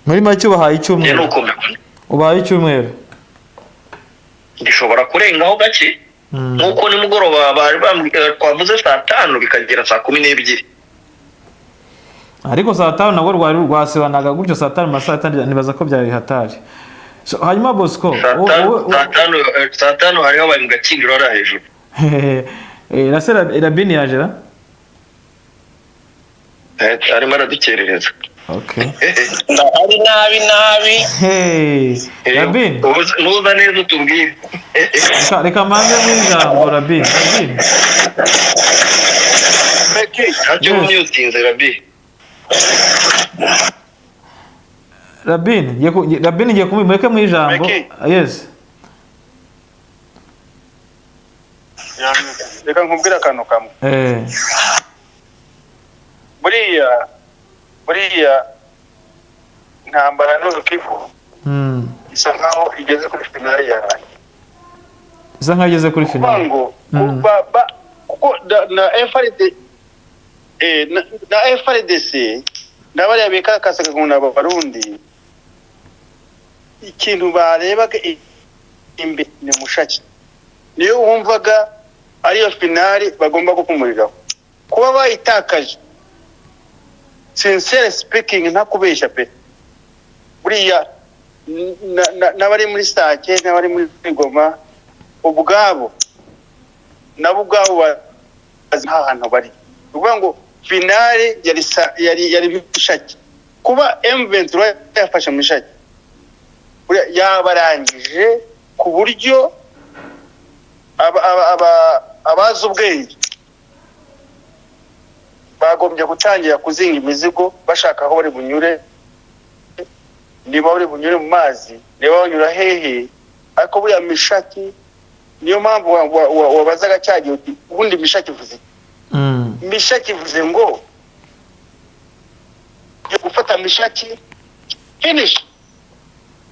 Muri make ubahaye icyumweru, ubahaye icyumweru gishobora kurengaho gake, nk'uko nimugoroba bari twavuze saa 5 bikagera saa 12. ariko saa 5 nabwo rwari rwasibanaga gutyo, saa 5 masaa 6 nibaza ko byari hatari. So hanyuma Bosco, saa 5 hariho bari mu gakindiro ara hejuru. Rasera Rabini yajera arimo aradukerereza. Okay. Ari nabi. Hey, Rabin. Nuza neza tubwire. Reka manze mw'ijambo Rabin. Ntacyo munyutinze Rabin. Rabin ngiye kumureke mw'ijambo. Yes. Reka nkubwira akantu kamwe. Buriya ntambara n'urukivu isa nkaho igeze kuri finale yayo. Isa nkaho igeze kuri finale. Kuko na FRDC n'abariya bikakasaga ngo n'abarundi, ikintu barebaga imbere ni Mushaki, niyo wumvaga ariyo finale bagomba gukumuriraho. Kuba bayitakaje, sincere speaking ntakubeshya pe, buriya n'abari muri Sake n'abari muri Goma ubwabo nabo ubwabo bazi ahantu bari. Uvuga ngo finale yari Mushaki, kuba M23 yafashe Mushaki yabarangije ku buryo abazi ubwenge bagombye gutangira kuzinga imizigo bashaka aho bari bunyure, niba bari bunyure mu mazi, niba banyura hehe. Ariko buriya Mushaki niyo mpamvu wabazaga cyagiye uti ubundi Mushaki ivuze Mushaki ivuze ngo gufata Mushaki finish.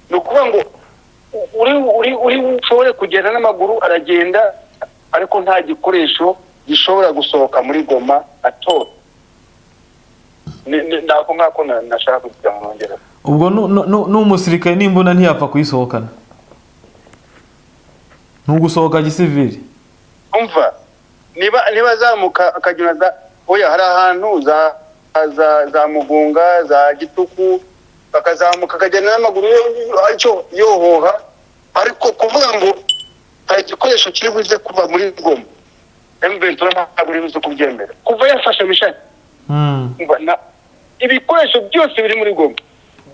Ni ukuvuga ngo uri ushobore kugenda n'amaguru aragenda, ariko nta gikoresho gishobora gusohoka muri Goma atora. Nako nashaka kugira ngo nongere. Ubwo n'umusirikare n'imbunda ntiyapfa kuyisohokana, n'ugusohoka gisivili. Umva, niba zamuka akagenda oya, hari ahantu za Mugunga, za Gituku, bakazamuka akagenda n'amaguru icyo yohoha. Ariko kuvuga ngo hari igikoresho kiri buze kuva muri Goma, M23 ntabwo uri buze kubyemera kuva yafashe Mushaki. Ibikoresho byose biri muri Goma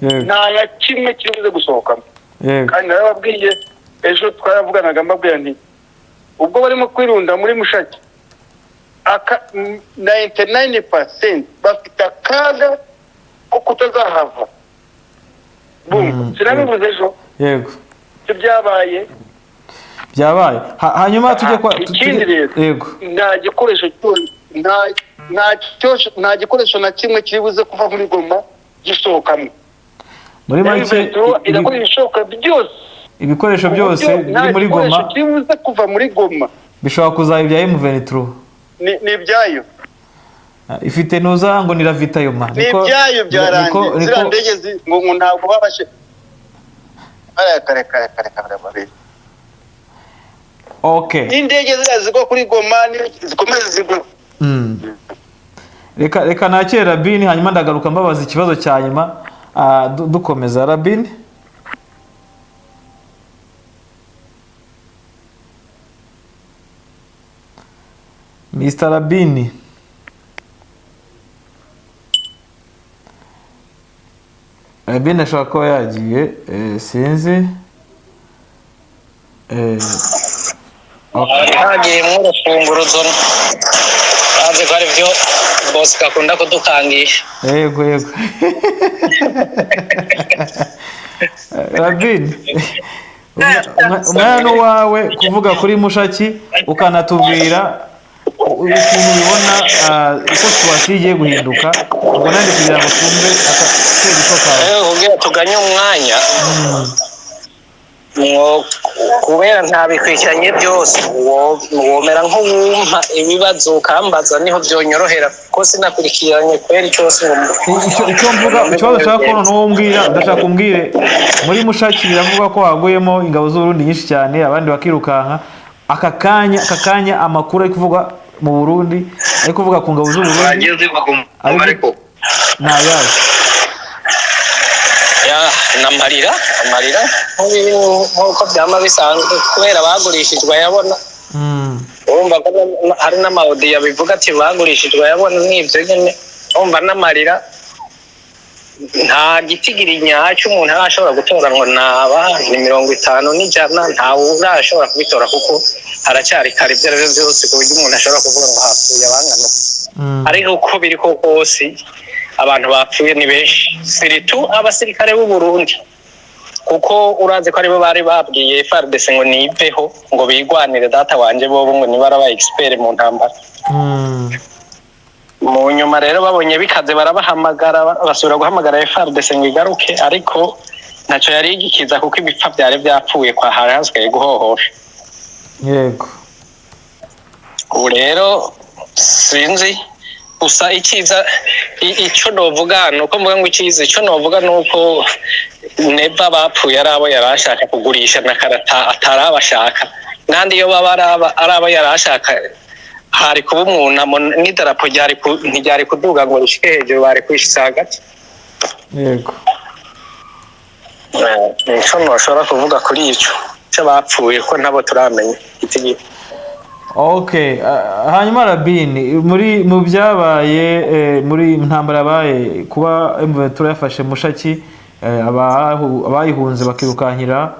nta na kimwe kiri buze gusohokamo. Kandi narababwiye ejo twaravuganaga mbabwira nti ubwo barimo kwirunda muri Mushaki 99% bafite akaga ko kutazahava. Sinabivuze ejo. Yego. Ibyo byabaye byabaye hanyuma tujye kwa ikindi rero yego nta gikoresho na kimwe kiri buze kuva muri Goma gisohokamo muri make ibikoresho byose biri muri Goma kiri buze kuva muri Goma bishobora kuzaba ibya M23 ni ibyayo ifite nuza ngo ni ravitayoma ni ibyayo byarangiye zira ndege ngo ntabwo babashe kare okay indege zigwa kuri Goma zikomeza zigwa reka nakire Rabini hanyuma ndagaruka mbabaza ikibazo cya nyuma dukomeza Rabini Mr. Rabini Rabini ashobora kuba yagiye sinzi hagiye mu rufunguruzo bazi ko ari byo boss akunda kudukangisha yego Rabini umwana wawe kuvuga kuri Mushaki ukanatubwira ukuntu ubibona uko situwasiyo igiye guhinduka ubwo nandi kugira ngo twumve akatwego kawe kugira tuganye umwanya kubera ntabikurikiranye byose womera nk'uwumpa ibibazo ukambaza niho byonyorohera ko sinakurikiranye kwera cyose icyo mvuga ikibazo nshaka kubona n'uwo mbwira ndashaka umbwire muri Mushaki biravuga ko haguyemo ingabo z'Uburundi nyinshi cyane abandi bakirukanka aka kanya amakuru ari kuvuga mu Burundi ari kuvuga ku ngabo z'Uburundi ariko ntayazi namarira nk'uko byama bisanzwe kubera bagurishijwe yabona urumva ko hari n'amawodiyo bivuga ati bagurishijwe yabona n'ibyo nyine urumva n'amarira nta gitigiri nyacyo umuntu arashobora gutora ngo naba ni 50 n'ijana ntawe urashobora kubitora kuko haracyari kare ibyo aribyo byose ku buryo umuntu ashobora kuvuga ngo hapfuye abangana ariko uko biri kose abantu bapfuye ni benshi siritu abasirikare b'u Burundi kuko uraze ko aribo bari babwiye FARDC ngo niveho ngo bigwanire data wanje bobo ngo nibara ba expert mu ntambara mu nyuma rero babonye bikaze barabahamagara basubira guhamagara FARDC ngo igaruke ariko naco yari igikiza kuko ibipfa byari byapfuye kwa harazwe guhohosha yego rero sinzi usa ikiza icyo novuga nuko mvuga ngo ikiza icyo novuga nuko neva bapfuye arabo yarashaka kugurisha na karata atarabashaka nandi yo baba arabo yarashaka hari kuba umuntu n'idarapo ryari kuduga ngo rishike hejuru bari kwishisa hagati yego nicyo nashobora kuvuga kuri icyo cyo bapfuye ko nabo turamenye itegeko. Okay, hanyuma Rabini mu byabaye muri ntambara yabaye kuba M23 yafashe Mushaki abayihunze bakirukankira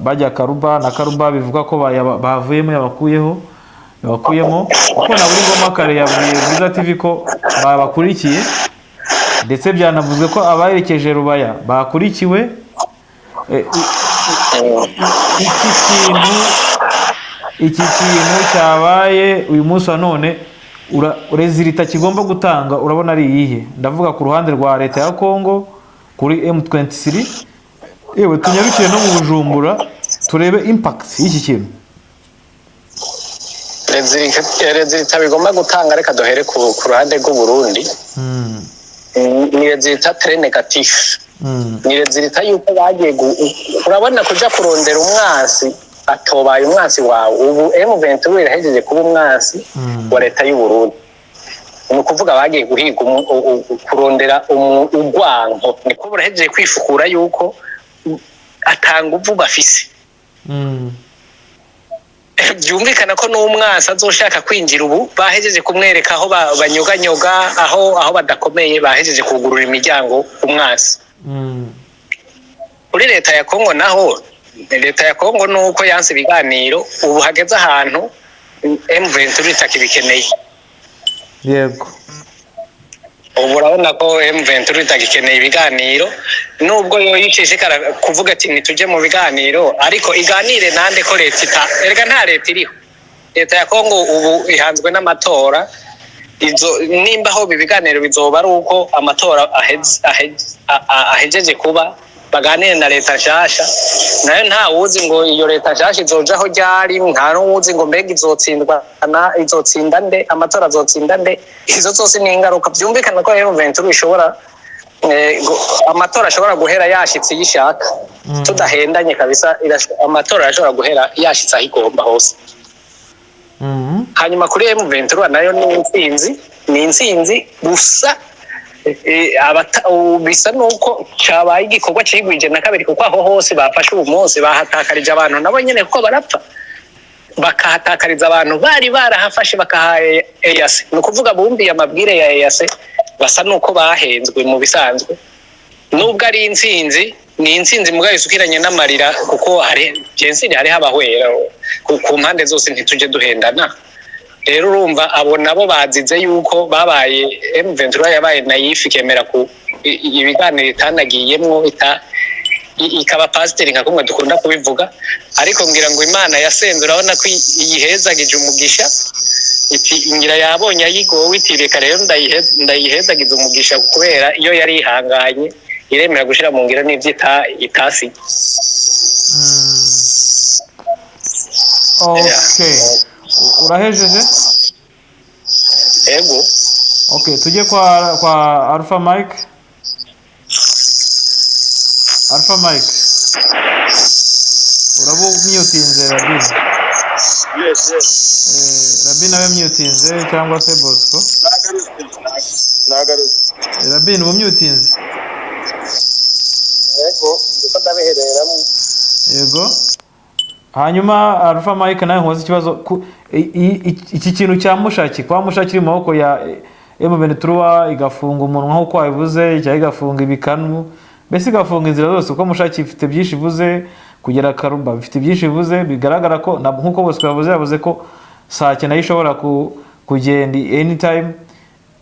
bajya Karuba na Karuba bivuga ko bavuyemo yabakuyemo kuko naburi ngoma kare yabwiye Bwiza TV ko babakurikiye ndetse byanavuzwe ko abayerekeje Rubaya bakurikiwe iki kintu cyabaye uyu munsi wa none rezilita kigomba gutanga urabona ari iyihe ndavuga ku ruhande rwa leta ya Kongo kuri M23 yewe tunyarukiye no mu Bujumbura turebe impact y'iki kintu rezilita bigomba gutanga reka dohere ku ruhande rw'u Burundi ni rezilita très négatif ni rezilita yuko bagiye urabona kuja kurondera umwasi atobaye umwasi wawe ubu M23 irahejeje kuba umwasi wa leta y'u Burundi ni kuvuga bagiye guhiga kurondera urwanko niko burahejeje kwifukura yuko atanga uvu bafise byumvikana ko n'umwasi azoshaka kwinjira ubu bahejeje kumwereka aho banyoganyoga aho badakomeye bahejeje kugurura imiryango umwasi kuri leta ya Kongo naho leta ya Kongo nuko yanse ibiganiro ubu hageze ahantu M23 itakibikeneye yego ubu urabona ko M23 itagikeneye ibiganiro nubwo yo yicishikara kuvuga ati nituje mu biganiro ariko iganire nande ko leta erega nta leta iriho leta ya Kongo ubu ihanzwe n'amatora izo nimba ho bibiganiro bizoba ari uko amatora ahejeje kuba baganire na leta nshasha nayo nta wuzi ngo iyo leta nshasha izojaho ryari nta n'uwuzi ngo mbega izotsinda nde amatora azotsinda nde izo zose ni ingaruka byumvikana ko M23 ishobora amatora ashobora guhera yashitse yishaka tudahendanye kabisa amatora ashobora guhera yashitse ahigomba hose hanyuma kuri M23 nayo ni intsinzi gusa bisa nuko cyabaye igikorwa cyigwije na kabiri kuko aho hose bafashe ubu munsi bahatakarije abantu nabo nyene kuko barapfa bakahatakariza abantu bari barahafashe bakahaye EAC no kuvuga bumbiye amabwire ya EAC basa nuko bahenzwe mu bisanzwe nubwo ari intsinzi ni intsinzi mugaye isukiranye n'amarira kuko hari jensiri hari habahwera ku mpande zose ntituje duhendana rero urumva abo nabo bazize yuko babaye M23 yabaye nayifi kemera ku ibiganiro itanagiyemwo ikaba pasiteri nka kumwe dukunda kubivuga ariko ngira ngo Imana yasenze urabona ko yihezagije umugisha iti ngira yabonye ayigowe itireka rero ndayihezagiza umugisha kubera iyo yari ihanganye iremera gushira mu ngira n'ivyo itasi. Okay. Urahejeje? Ego. Okay, tujye kwa Alpha Mike. Alpha Mike. Urabu mutinze Rabin. Yes. Rabin abe mutinze cyangwa se Bosco? Nagarutse. Rabin mu mutinze. Ego, ndabehereramo. Yego. Hanyuma Alpha Mike nawe nkoze ikibazo iki kintu cya Mushaki kwa Mushaki iri mu maboko ya M23 igafunga umunwa nko kwabivuze cyangwa igafunga ibikanu mbese igafunga inzira zose uko Mushaki ifite byinshi ivuze kugera Karuba bifite byinshi ivuze bigaragara ko nkuko bose yavuze ko Sake nayo ishobora kugenda anytime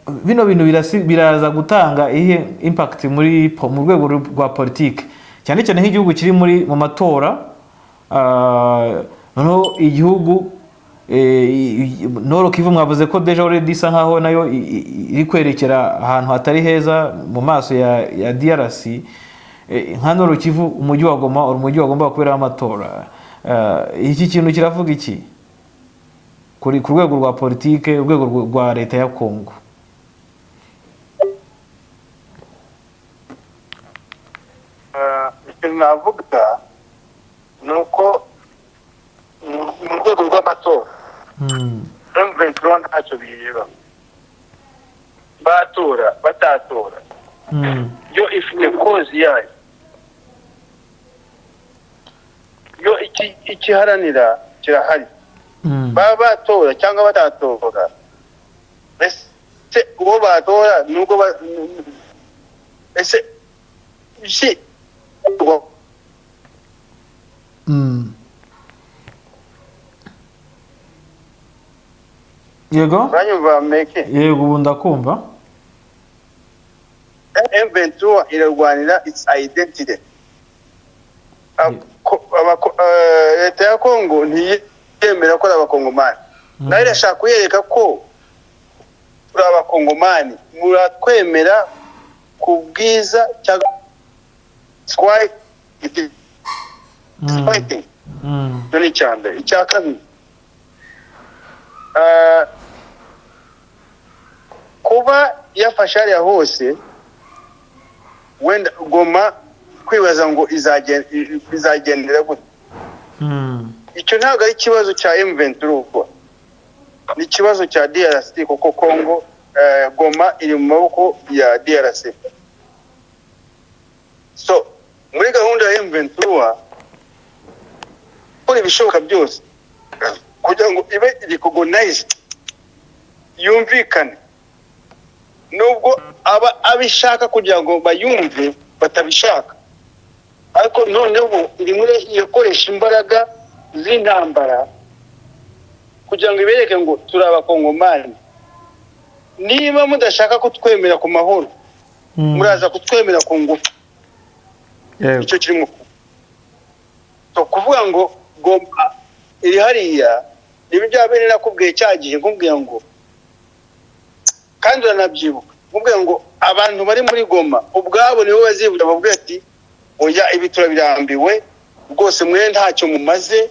bino bintu biraza gutanga ihe impact mu rwego rwa politique cyane cyane nk'igihugu kiri mu matora noneho igihugu Noro Kivu mwavuze ko deja already isa nkaho nayo iri kwerekera ahantu hatari heza mu maso ya DRC nka Noro Kivu umujyi wa Goma umujyi wagomba kubera amatora iki kintu kiravuga iki ku rwego rwa politique urwego rwa leta ya Kongo navuga nuko mu rwego rw'amatora M23 ntacyo bireba batora batatora yo ifite kozi yayo yo ikiharanira kirahari baba batora cyangwa batatora ese uwo batora nubwo ese si Yego banyumva meke yego ubu ndakumva M23 irarwanira its identity leta ya Kongo ntiyemera ko abakongomani nayo irashaka kuyereka ko turi abakongomani muratwemera ku bwiza cyangwa squai fighting dore cyane icyakabiri kuba yafashe ariya hose wenda Goma kwibaza ngo izagendera gute icyo ntabwo ari ikibazo cya M23 ni ikibazo cya DRC kuko Kongo Goma iri mu maboko ya DRC so muri gahunda ya M23 kuri ibishoboka byose kugira ngo ibe recognized yumvikane nubwo abishaka kugira ngo bayumve batabishaka ariko noneho iri muri yakoresha imbaraga z'intambara kugira ngo ibereke ngo turi abakongomani niba mudashaka kutwemera ku mahoro muraza kutwemera ku ngufu icyo kirimo to kuvuga ngo Goma iri hariya nibi byabene nakubwiye cyagiye nkubwira ngo kandi uranabyibuka nkubwira ngo abantu bari muri Goma ubwabo nibo bazivuga bavuga ati oya ibi turabirambiwe rwose mwe ntacyo mumaze.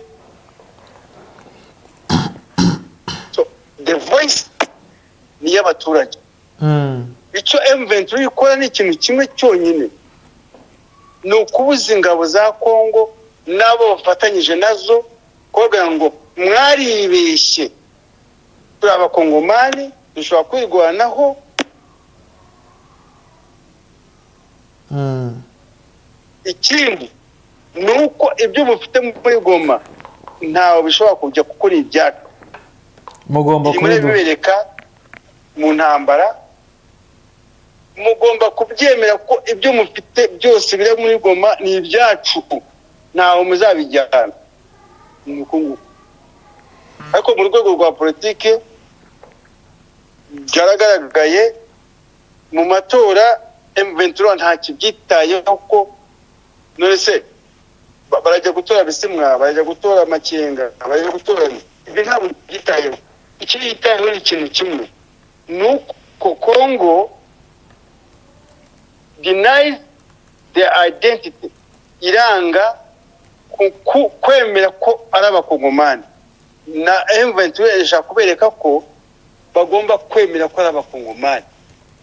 So the voice ni y'abaturage. Icyo M23 ikora ni ikintu kimwe cyonyine, ni ukubuza ingabo za Kongo nabo bafatanyije nazo kuvuga ngo mwaribeshye turi abakongomani dushobora kwirwanaho. Ikindi ni uko ibyo mufite muri Goma ntawe bishobora kujya gukora ibyacu, mugomba kubibereka mu ntambara, mugomba kubyemera ko ibyo mufite byose biri muri Goma ni ibyacu, ntawe muzabijyana. Ariko mu rwego rwa politike byaragaragaye mu matora M23 nta kibyitayeho ko none se barajya gutora Bisimwa, barajya gutora Makenga, barajya gutora ibi ntabwo byitayeho. Ikiri yitayeho ni ikintu kimwe, nuko Congo denies their identity, iranga kwemera ko ari abakongomani, na M23 ishaka kubereka ko bagomba kwemera ko ari abakongomani.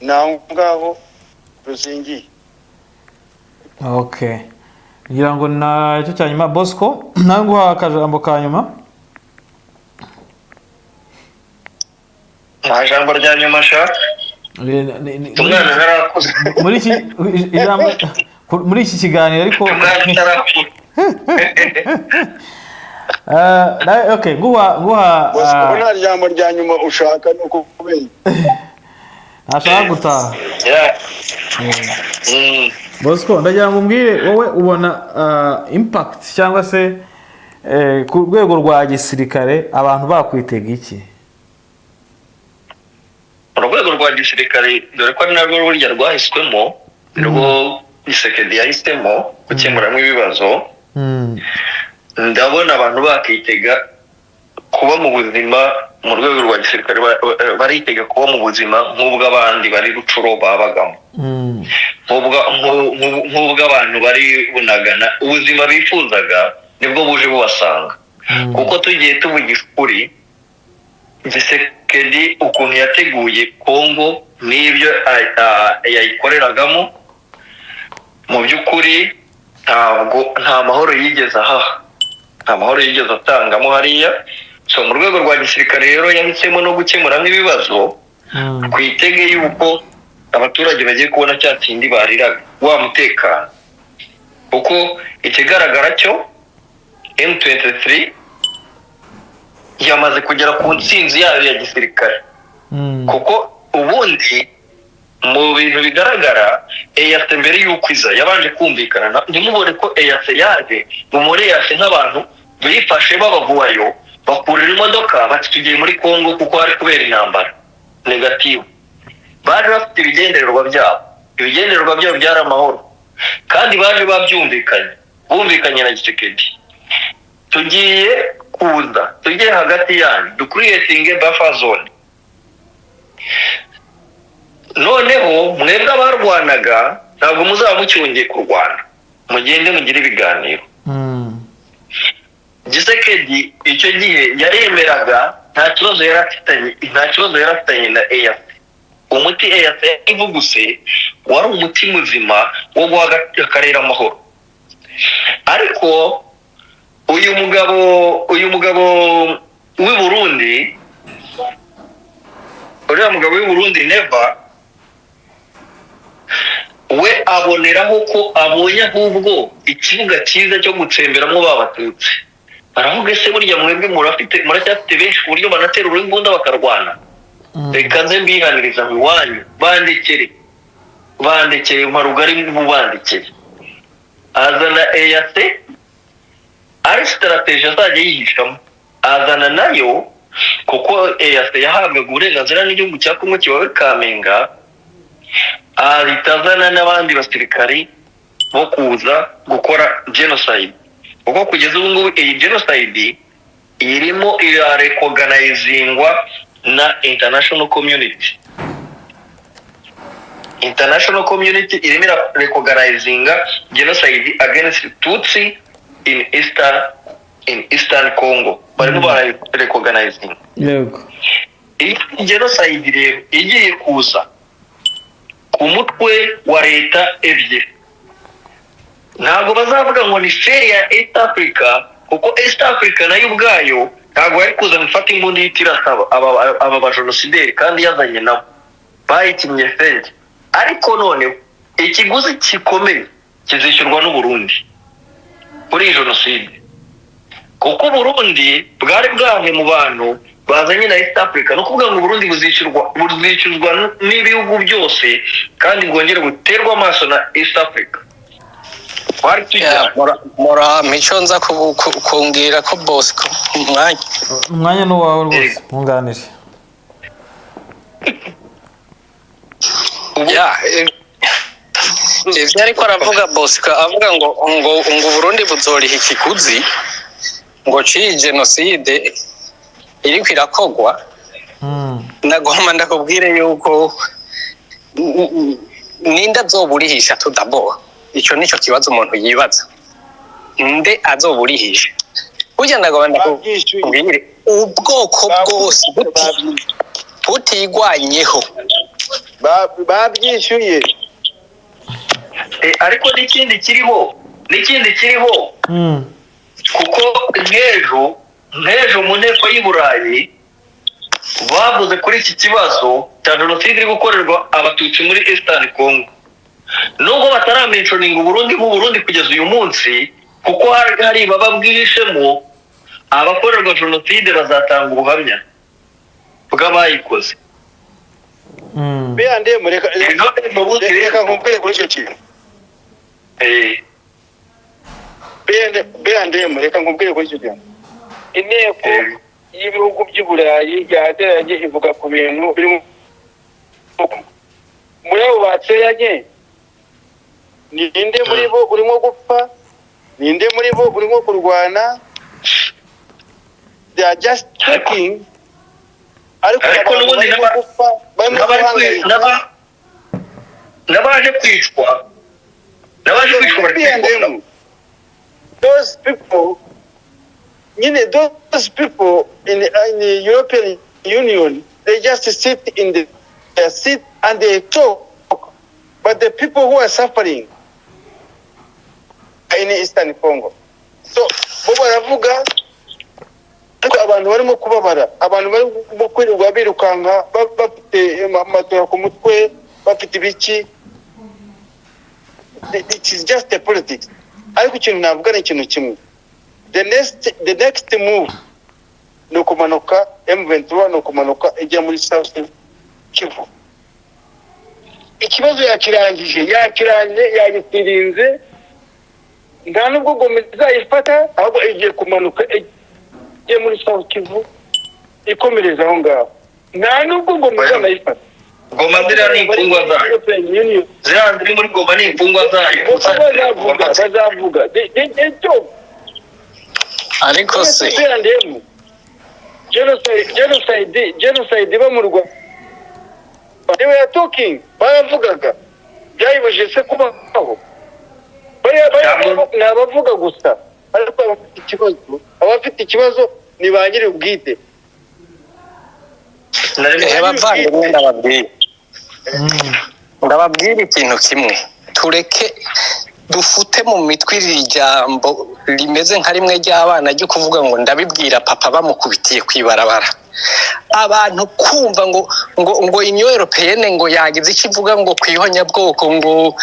Naho ngaho ruzingiye. Okay, ngira ngo na icyo cyanyuma Bosco nanguha akajambo ka nyuma. Majambo rya nyuma shaka umwana narakuze muri iki ijambo muri iki kiganiro ariko okay, nguha Bosco nta jambo rya nyuma ushaka no kubenya ashaka gutaha. Bosco ndagira ngo umbwire wowe ubona impact cyangwa se ku rwego rwa gisirikare abantu bakwitega iki? Urwego rwa gisirikare dore ko ari narwo burya rwahiswemo, rwo Tshisekedi yahisemo gukemuramo ibibazo. Ndabona abantu bakitega kuba mu buzima mu rwego rwa gisirikare, baritega kuba mu buzima nk'ubw'abandi bari Rucuro babagamo, nk'ubw'abantu bari Bunagana. Ubuzima bifuzaga nibwo buje bubasanga, kuko tugiye tuvugisha ukuri Tshisekedi ukuntu yateguye Kongo n'ibyo yayikoreragamo, mu by'ukuri nta mahoro yigeze nta mahoro yigeze atangamo hariya. So mu rwego rwa gisirikare rero yahisemo no gukemura n'ibibazo, kwitege yuko abaturage bagiye kubona cya kindi bariraga, wa mutekano. Kuko ikigaragara cyo M23 yamaze kugera ku ntsinzi yayo ya gisirikare, kuko ubundi mu bintu bigaragara EAC mbere y'uko iza yabanje kumvikana. Ntimubone ko EAC yaje muri EAC nk'abantu bifashe babavuwayo bakurira imodoka bati tugiye muri Kongo kuko hari kubera intambara negative. Baje bafite ibigendererwa byabo byari amahoro, kandi baje bumvikanye na Tshisekedi. Tugiye kuza tugiye hagati yanyu ducreating buffer zone. Noneho mwebwe abarwanaga ntabwo muzaba mucyongeye kurwana, mugende mugire ibiganiro. Tshisekedi icyo gihe yaremeraga nta kibazo yari afitanye na EAC. Umuti EAC ivuguse wari umuti muzima wo guha akarere amahoro. Ariko uyu mugabo w'i Burundi, uriya mugabo w'i Burundi Neva, we aboneraho ko abonye ahubwo ikibuga cyiza cyo gutsemberamo babatutsi. Baravuga se burya mwebwe muracyafite benshi ku buryo banatera urumbunda bakarwana, reka nze mbihaniriza mu wanyu, bandekere marugari mubandekere. Azana EAC ari strategy azajya yihishamo, azana nayo kuko EAC yahabwaga uburenganzira n'igihugu cya Kongo kibawe Kamenge, ahitazana n'abandi basirikari bo kuza gukora genocide. Kuko kugeza ubu ngubu iyi genocide irimo irarecognizingwa na international community. International community irimo irarecognizinga genocide against Tutsi in Eastern Congo. Barimo bararecognizinga. Yego. Iyi genocide rero igiye kuza ku mutwe wa leta ebyiri. Ntabwo bazavuga ngo ni feri ya East Africa, kuko East Africa nayo ubwayo ntabwo yari kuza gufata imbunda y'itirasaba aba bajenosideri kandi yazanye nabo bayikinye feri. Ariko none ikiguzi gikomeye kizishyurwa n'u Burundi kuri iyi jenoside, kuko Burundi bwari bwaje mu bantu bazanye na East Africa. No kuvuga ngo Burundi buzishyurwa n'ibihugu byose kandi bwongere guterwa amaso na East Africa. Mora mico nza kumbwira ko Bosco umwanya n'uwawe rwose ntunganire. Ivyo ariko aravuga Bosco avuga ngo Burundi buzoriha ikiguzi ngo ciyi genocide iriko irakogwa. Nagomba ndakubwire yuko ninde azoburihisha tudabo. Ico nico kibazo umuntu yibaza, nde azoburihisha? Burya ndagomba ndakubwire ubwoko bwose butigwanyeho babyishyuye. Ariko n'ikindi kiriho kuko nk'ejo mu nteko y'i Burayi bavuze kuri iki kibazo cya jenoside iri gukorerwa abatutsi muri Eastern Congo. Nubwo bataramentioninga Uburundi kugeza uyu munsi, kuko hari bababwishemo abakorerwa jenoside bazatanga ubuhamya bw'abayikoze. Beyande mureka nkumbwire kuri icyo kintu. Beyande mureka nkumbwire kuri icyo kintu. Inteko y'ibihugu by'i Burayi yateranye ivuga ku bintu biri muri abo bateranye. Ninde muri bo urimo gupfa? Ninde muri bo urimo kurwana? They are just talking. Ariko n'ubundi n'abaje kwicwa those people in the European Union, they just sit in their seat and they talk, but the people who are suffering are in Eastern Congo. So bo baravuga abantu barimo kubabara, abantu barimo kwirirwa birukanka bafite amatora ku mutwe, bafite ibiki. It is just a politics. Ariko ikintu navuga ni ikintu kimwe. The next move ni ukumanuka M23, ni ukumanuka ijya muri South Kivu. Ikibazo yakirangije yagitirinze, nta nubwo Goma izayifata, ahubwo igiye kumanuka ijya muri South Kivu ikomereza aho ngaho. Nta nubwo Goma izayifata. Goma ziriya ni imfungwa zayo. Ziriya ziri muri Goma ni imfungwa zayo. Bazavuga. Ariko se genocide iba mu Rwanda. They were talking. Baravugaga. Byayibujije se kubaho. Nabavuga gusa. Ariko abafite ikibazo ni ba nyiri ubwite. Ndababwira ikintu kimwe, tureke dufute mu mitwe iri jambo rimeze nka rimwe ry'abana ryo kuvuga ngo ndabibwira papa bamukubitiye kwibarabara. Abantu kumva ngo Union Européenne ngo yagize ikivuga ngo kwihonya bwoko, ngo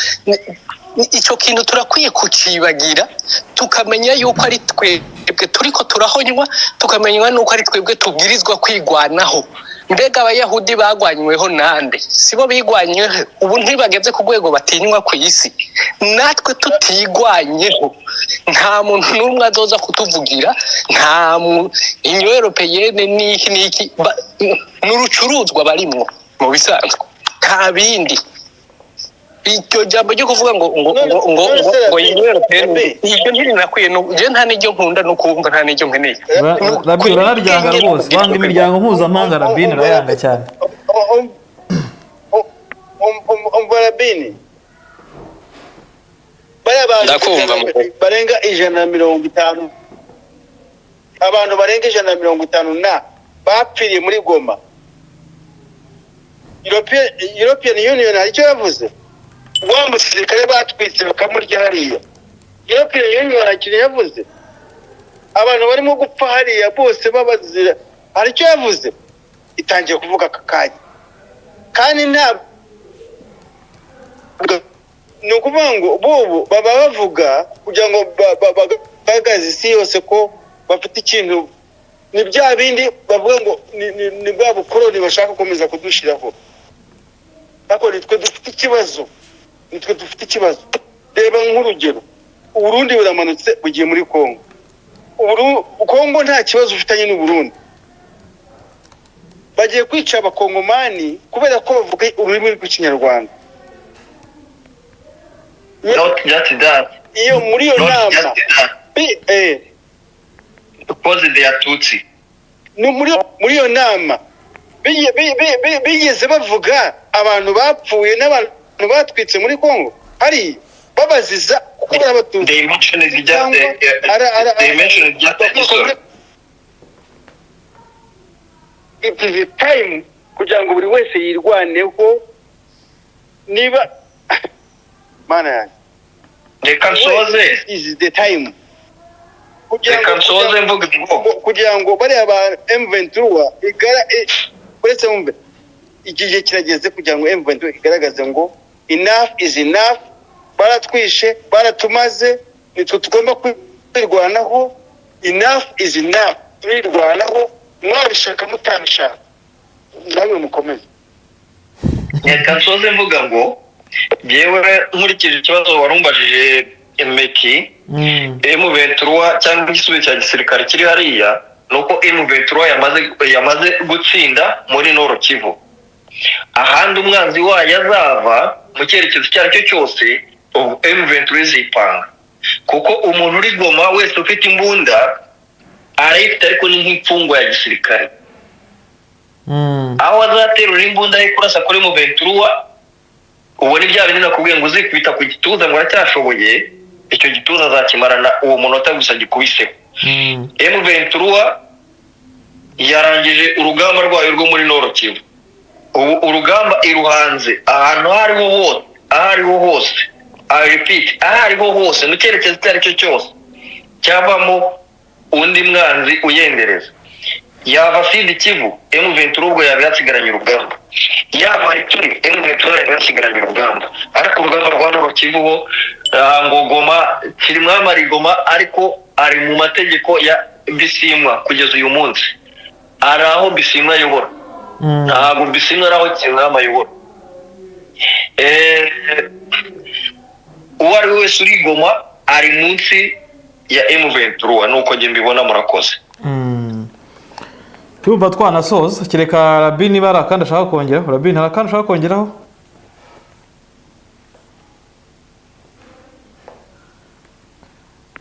icyo kintu turakwiye kucibagira, tukamenya yuko ari twebwe turiko turahonywa, tukamenya nuko ari twebwe tubwirizwa kwigwanaho. Mbega abayahudi bagwanyweho nande? Sibo bigwanyweho? Ubu ntibageze ku rwego batinywa ku isi? Natwe tutigwanyeho nta muntu n'umwe azoza kutuvugira nta Union Européenne niki n'urucuruzwa barimwo mu bisanzwe nta bindi icyo jambo ryo kuvuga ngo Union Européenne icyo ntirinakwiye je nta n'iryo nkunda no kumva nta n'iryo nkeneye Rabine araryanga rwose banga imiryango mpuzamahanga Rabine arayanga cyane Rabine ndakumva barenga 150 abantu barenga 150 na bapfiriye muri Goma. European Union aricyo yavuze wa musirikare batwitse bakamurya hariya. European Union aricyo yavuze abantu barimo gupfa hariya bose babazira aricyo yavuze itangiye kuvuga kakanya kandi nta ni ukuvuga ngo bobo baba bavuga kugira ngo bagaze isi yose ko bafite ikintu ni bya bindi bavuga ngo ni bwa bukoroni bashaka gukomeza kudushiraho ariko nitwe dufite ikibazo reba nk'urugero Uburundi buramanutse bugiye muri Kongo Kongo nta kibazo ufitanye n'Uburundi bagiye kwica abakongomani kubera ko bavuga ururimi rw'ikinyarwanda Not just that. Iyo muri yo nama because they are Tutsi. No muri yo nama bigeze bavuga abantu bapfuye n'abantu batwitse muri Kongo ari babaziza kuko barabatutsi. They mentioned it just it is time kugira ngo buri wese yirwaneho niba mana yanjye reka nsoze is the time kugira ngo bari aba M23 uretse mumbe igihe kirageze kugira ngo M23 igaragaze ngo enough is enough baratwishe baratumaze nitwe tugomba kwirwanaho enough is enough twirwanaho mwabishaka mutabishaka namwe mukomeze reka nsoze mvuga ngo yewe nkurikije ikibazo warumbajije emeki M23 cyangwa igisubizo cya gisirikare kiri hariya nuko M23 yamaze gutsinda muri Nord Kivu ahandi umwanzi wayo azava mu cyerekezo cyaricyo cyose M23 zipanga kuko umuntu uri Goma wese ufite imbunda arifite ariko ni nk'imfungwa ya gisirikare aho azaterura imbunda ye kurasa kuri M23 uwo ni bya bindi nakubwiye ngo uzikwita ku gituza ngo aracyashoboye icyo gituza azakimarana uwo munota gusa gikubise M23 yarangije urugamba rwayo rwo muri Nord Kivu ubu urugamba iruhanze ahantu hariho hose I repeat hariho hose mu cyerekezo cyaricyo cyose cyavamo undi mwanzi uyendereza yava Sud Kivu M23 ubwo yabasigaranye urugamba yaba Ituri M23 yabasigaranye urugamba ariko urugamba rwa Nord Kivu ho ngo Goma kiri mwamari Goma ariko ari mu mategeko ya Bisimwa kugeza uyu munsi araho Bisimwa yobora ntabwo Bisimwa araho kinama yobora uwari wese uri Goma ari munsi ya M23 nuko nge mbibona murakoze Tumva twanasoza kireka Rabine bara kandi ashaka kongeraho Rabine harakandi ashaka kongeraho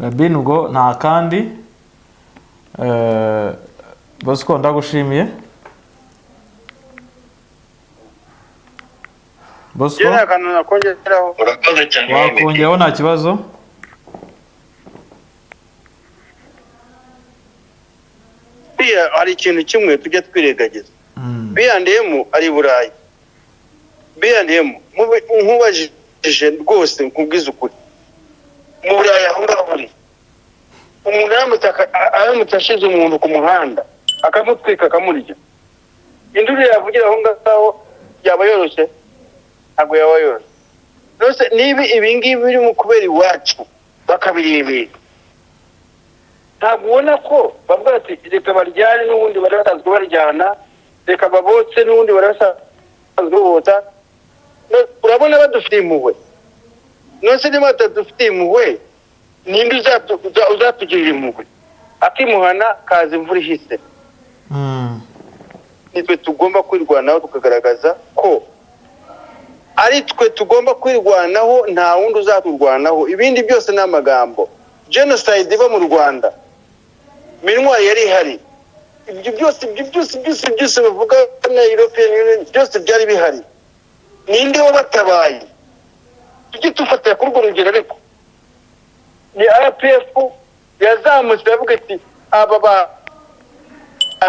Rabine ubwo nta kandi Bosco ndagushimiye Bosco yera kana nakongeraho urakoze cyane wakongeraho nta kibazo hari ikintu kimwe tujya twiregagiza B&M ari Burayi B&M nkubajije rwose nkubwiza ukuri mu Burayi aho ngaho uri umuntu aramutse umuntu ku muhanda akamutwika akamurya induru yavugira aho ngaho yaba yoroshye ntabwo yaba yoroshye rwose niba ibingibi biri mu kubera iwacu bakabirebera ntabwo ubona ko bavuga ati reka baryane n'ubundi bari basanzwe baryana reka babotse n'ubundi bari basanzwe bota urabona badufitiye impuhwe nose niba batadufitiye impuhwe ninde uzatugirira impuhwe akimuhana kaza imvura ihise. Nitwe tugomba kwirwanaho tukagaragaza ko ari twe tugomba kwirwanaho, nta wundi uzaturwanaho. Ibindi byose ni amagambo. Genocide iba mu Rwanda, Minwa yari ihari, ibyo byose bavuga na European Union byose byari bihari. Ninde wabatabaye? Tujye tufatira kuri urwo rugero. Ariko ni RPF yazamutse yavuga ati aba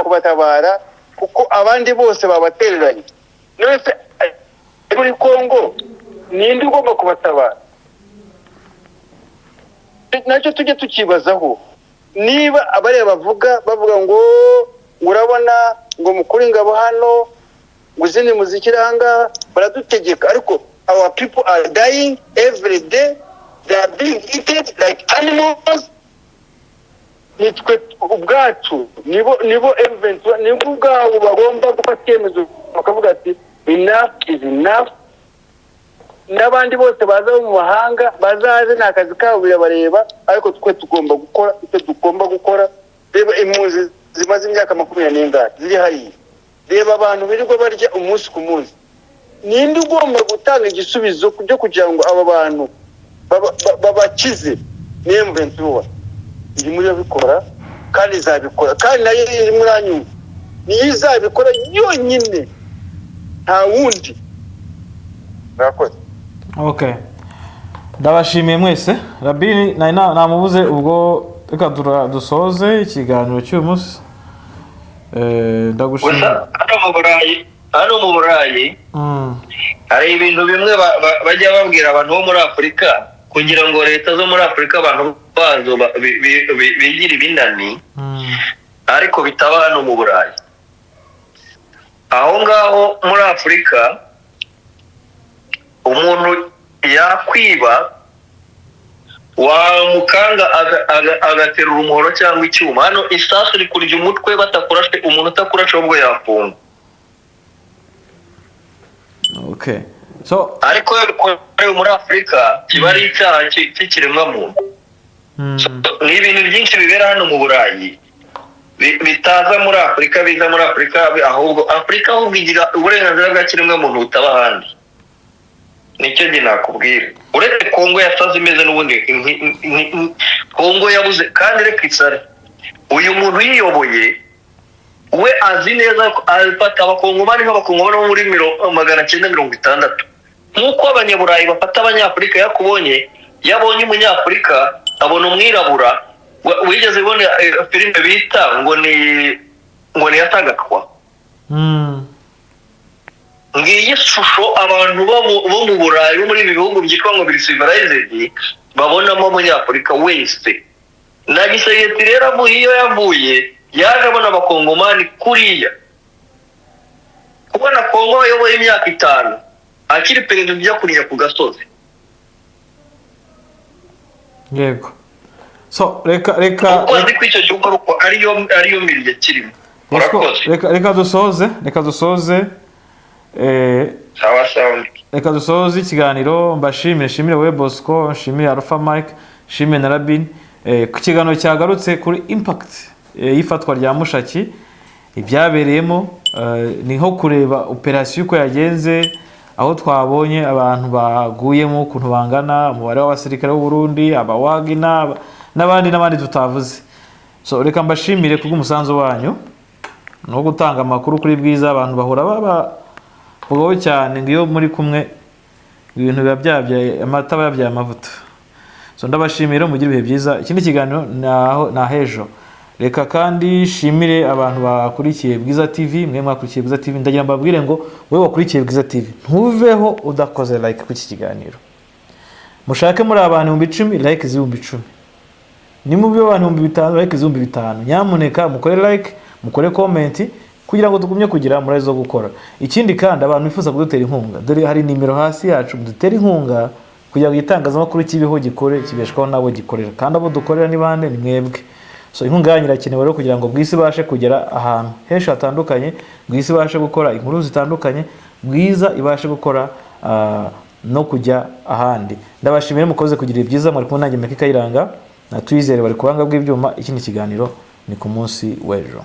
kubatabara kuko abandi bose babatereranye. Nose muri Kongo ninde ugomba kubatabara? Nacyo tujye tukibazaho. Niba abareba bavuga ngo urabona ngo mukuri ngabo hano guzini muzikiranga baradutegeka, ariko our people are dying every day, they are being eaten like animals. Nitwe ubwacu nibo M23 nibo ubwabo bagomba gufata icyemezo bakavuga ati enough is enough. N'abandi bose baza mu mahanga bazaze n'akazi kabo birabareba, ariko twe tugomba gukora icyo tugomba gukora. Reba impunzi zimaze imyaka 20 ziri hariya, reba abantu birirwa barya umunsi ku munsi. Ninde ugomba gutanga igisubizo byo kugira ngo aba bantu babakize? Ni M23 iri muri bikora kandi izabikora, kandi nayo iri muri anyu niyo izabikora yonyine, nta wundi. Murakoze. Okay, ndabashimiye mwese. Rabini namubuze ubwo reka dusoze ikiganiro cy'uyu munsi. Ndagushimiye. Hano mu Burayi hari ibintu bimwe bajya babwira abantu bo muri Afurika kugira ngo leta zo muri Afurika abantu bazo bigira ibinani, ariko bitaba hano mu Burayi. Aho ngaho muri Afurika umuntu yakwiba wamukanga agaterura umuhoro cyangwa icyuma. Hano isasu rikurya umutwe batakurashe, umuntu utakurashe ubwo yafunga. Okay, so ariko muri Afurika kiba ari icyaha cy'ikiremwa muntu. Ni ibintu byinshi bibera hano mu Burayi bitaza muri Afurika, biza muri Afurika, ahubwo Afurika ahubwo igira uburenganzira bw'ikiremwa muntu butaba ahandi. Nicyo gihe nakubwira. Uretse Kongo yasaze imeze n'ubundi, Kongo yabuze kandi reka isare. Uyu muntu yiyoboye we azi neza ko alifata abakongomani nk'abakongomani bo muri 960. Nk'uko abanyaburayi bafata abanyafurika, yakubonye yabonye umunyafurika abona umwirabura. Wigeze ubona filime bita ngo ni Yatagakwa? Ngiyi shusho abantu bo mu Burayi bo muri bihugu byitwa ngo biri civilized babonamo umunyafurika wese. Na Gisegeti rero mu iyo yavuye yaje abona abakongomani kuriya. Kubona Kongo yoboye imyaka 5 akiri perezida ujya kuriya ku gasozi. Yego. So reka uko kwicyo cyuko uko ariyo mirye kirimo. Reka dusoze reka dusoze ikiganiro. Mbashimire we Bosco, nshimire Alpha Mike, nshimire na Rabin. Ku kiganiro cyagarutse kuri impact y'ifatwa rya Mushaki, ibyabereyemo ni nko kureba operation uko yagenze, aho twabonye abantu baguyemo ukuntu bangana, umubare w'abasirikare b'u Burundi, abawagina n'abandi tutavuze. So reka mbashimire kubw'umusanzu wanyu no gutanga amakuru kuri Bwiza. Abantu bahora bavugaho cyane ngo iyo muri kumwe ibintu biba byabyaye amata yabyaye amavuta. So ndabashimira, mugire ibihe byiza. Ikindi kiganiro na hejo. Reka kandi shimire abantu bakurikiye Bwiza TV, mwe mwakurikiye Bwiza TV. Ndagira mbabwire ngo wewe wakurikiye Bwiza TV ntuveho udakoze like ku kiganiro. Mushake muri abantu 10,000 like z'ibihumbi 10. Ni mu byo abantu 5,000 like z'ibihumbi 5. Nyamuneka mukore like, mukore comment kugira ngo tugumye kugira muri zo gukora. Ikindi kandi abantu bifuza kudutera inkunga, dore hari nimero hasi yacu mudutera inkunga kugira ngo itangazamakuru kibeho gikore kibeshwaho nabo gikorera, kandi abo dukorera ni bande? Ni mwebwe. So inkunga yanyu irakenewe rero kugira ngo Bwiza ibashe kugera ahantu henshi hatandukanye, Bwiza ibashe gukora inkuru zitandukanye, Bwiza ibashe gukora no kujya ahandi. Ndabashimira mukoze kugira ibyiza, muri kumwe nanjye Meki Kayiranga. na Tuyizere bari kubanga bw'ibyuma. Ikindi kiganiro ni ku munsi w'ejo.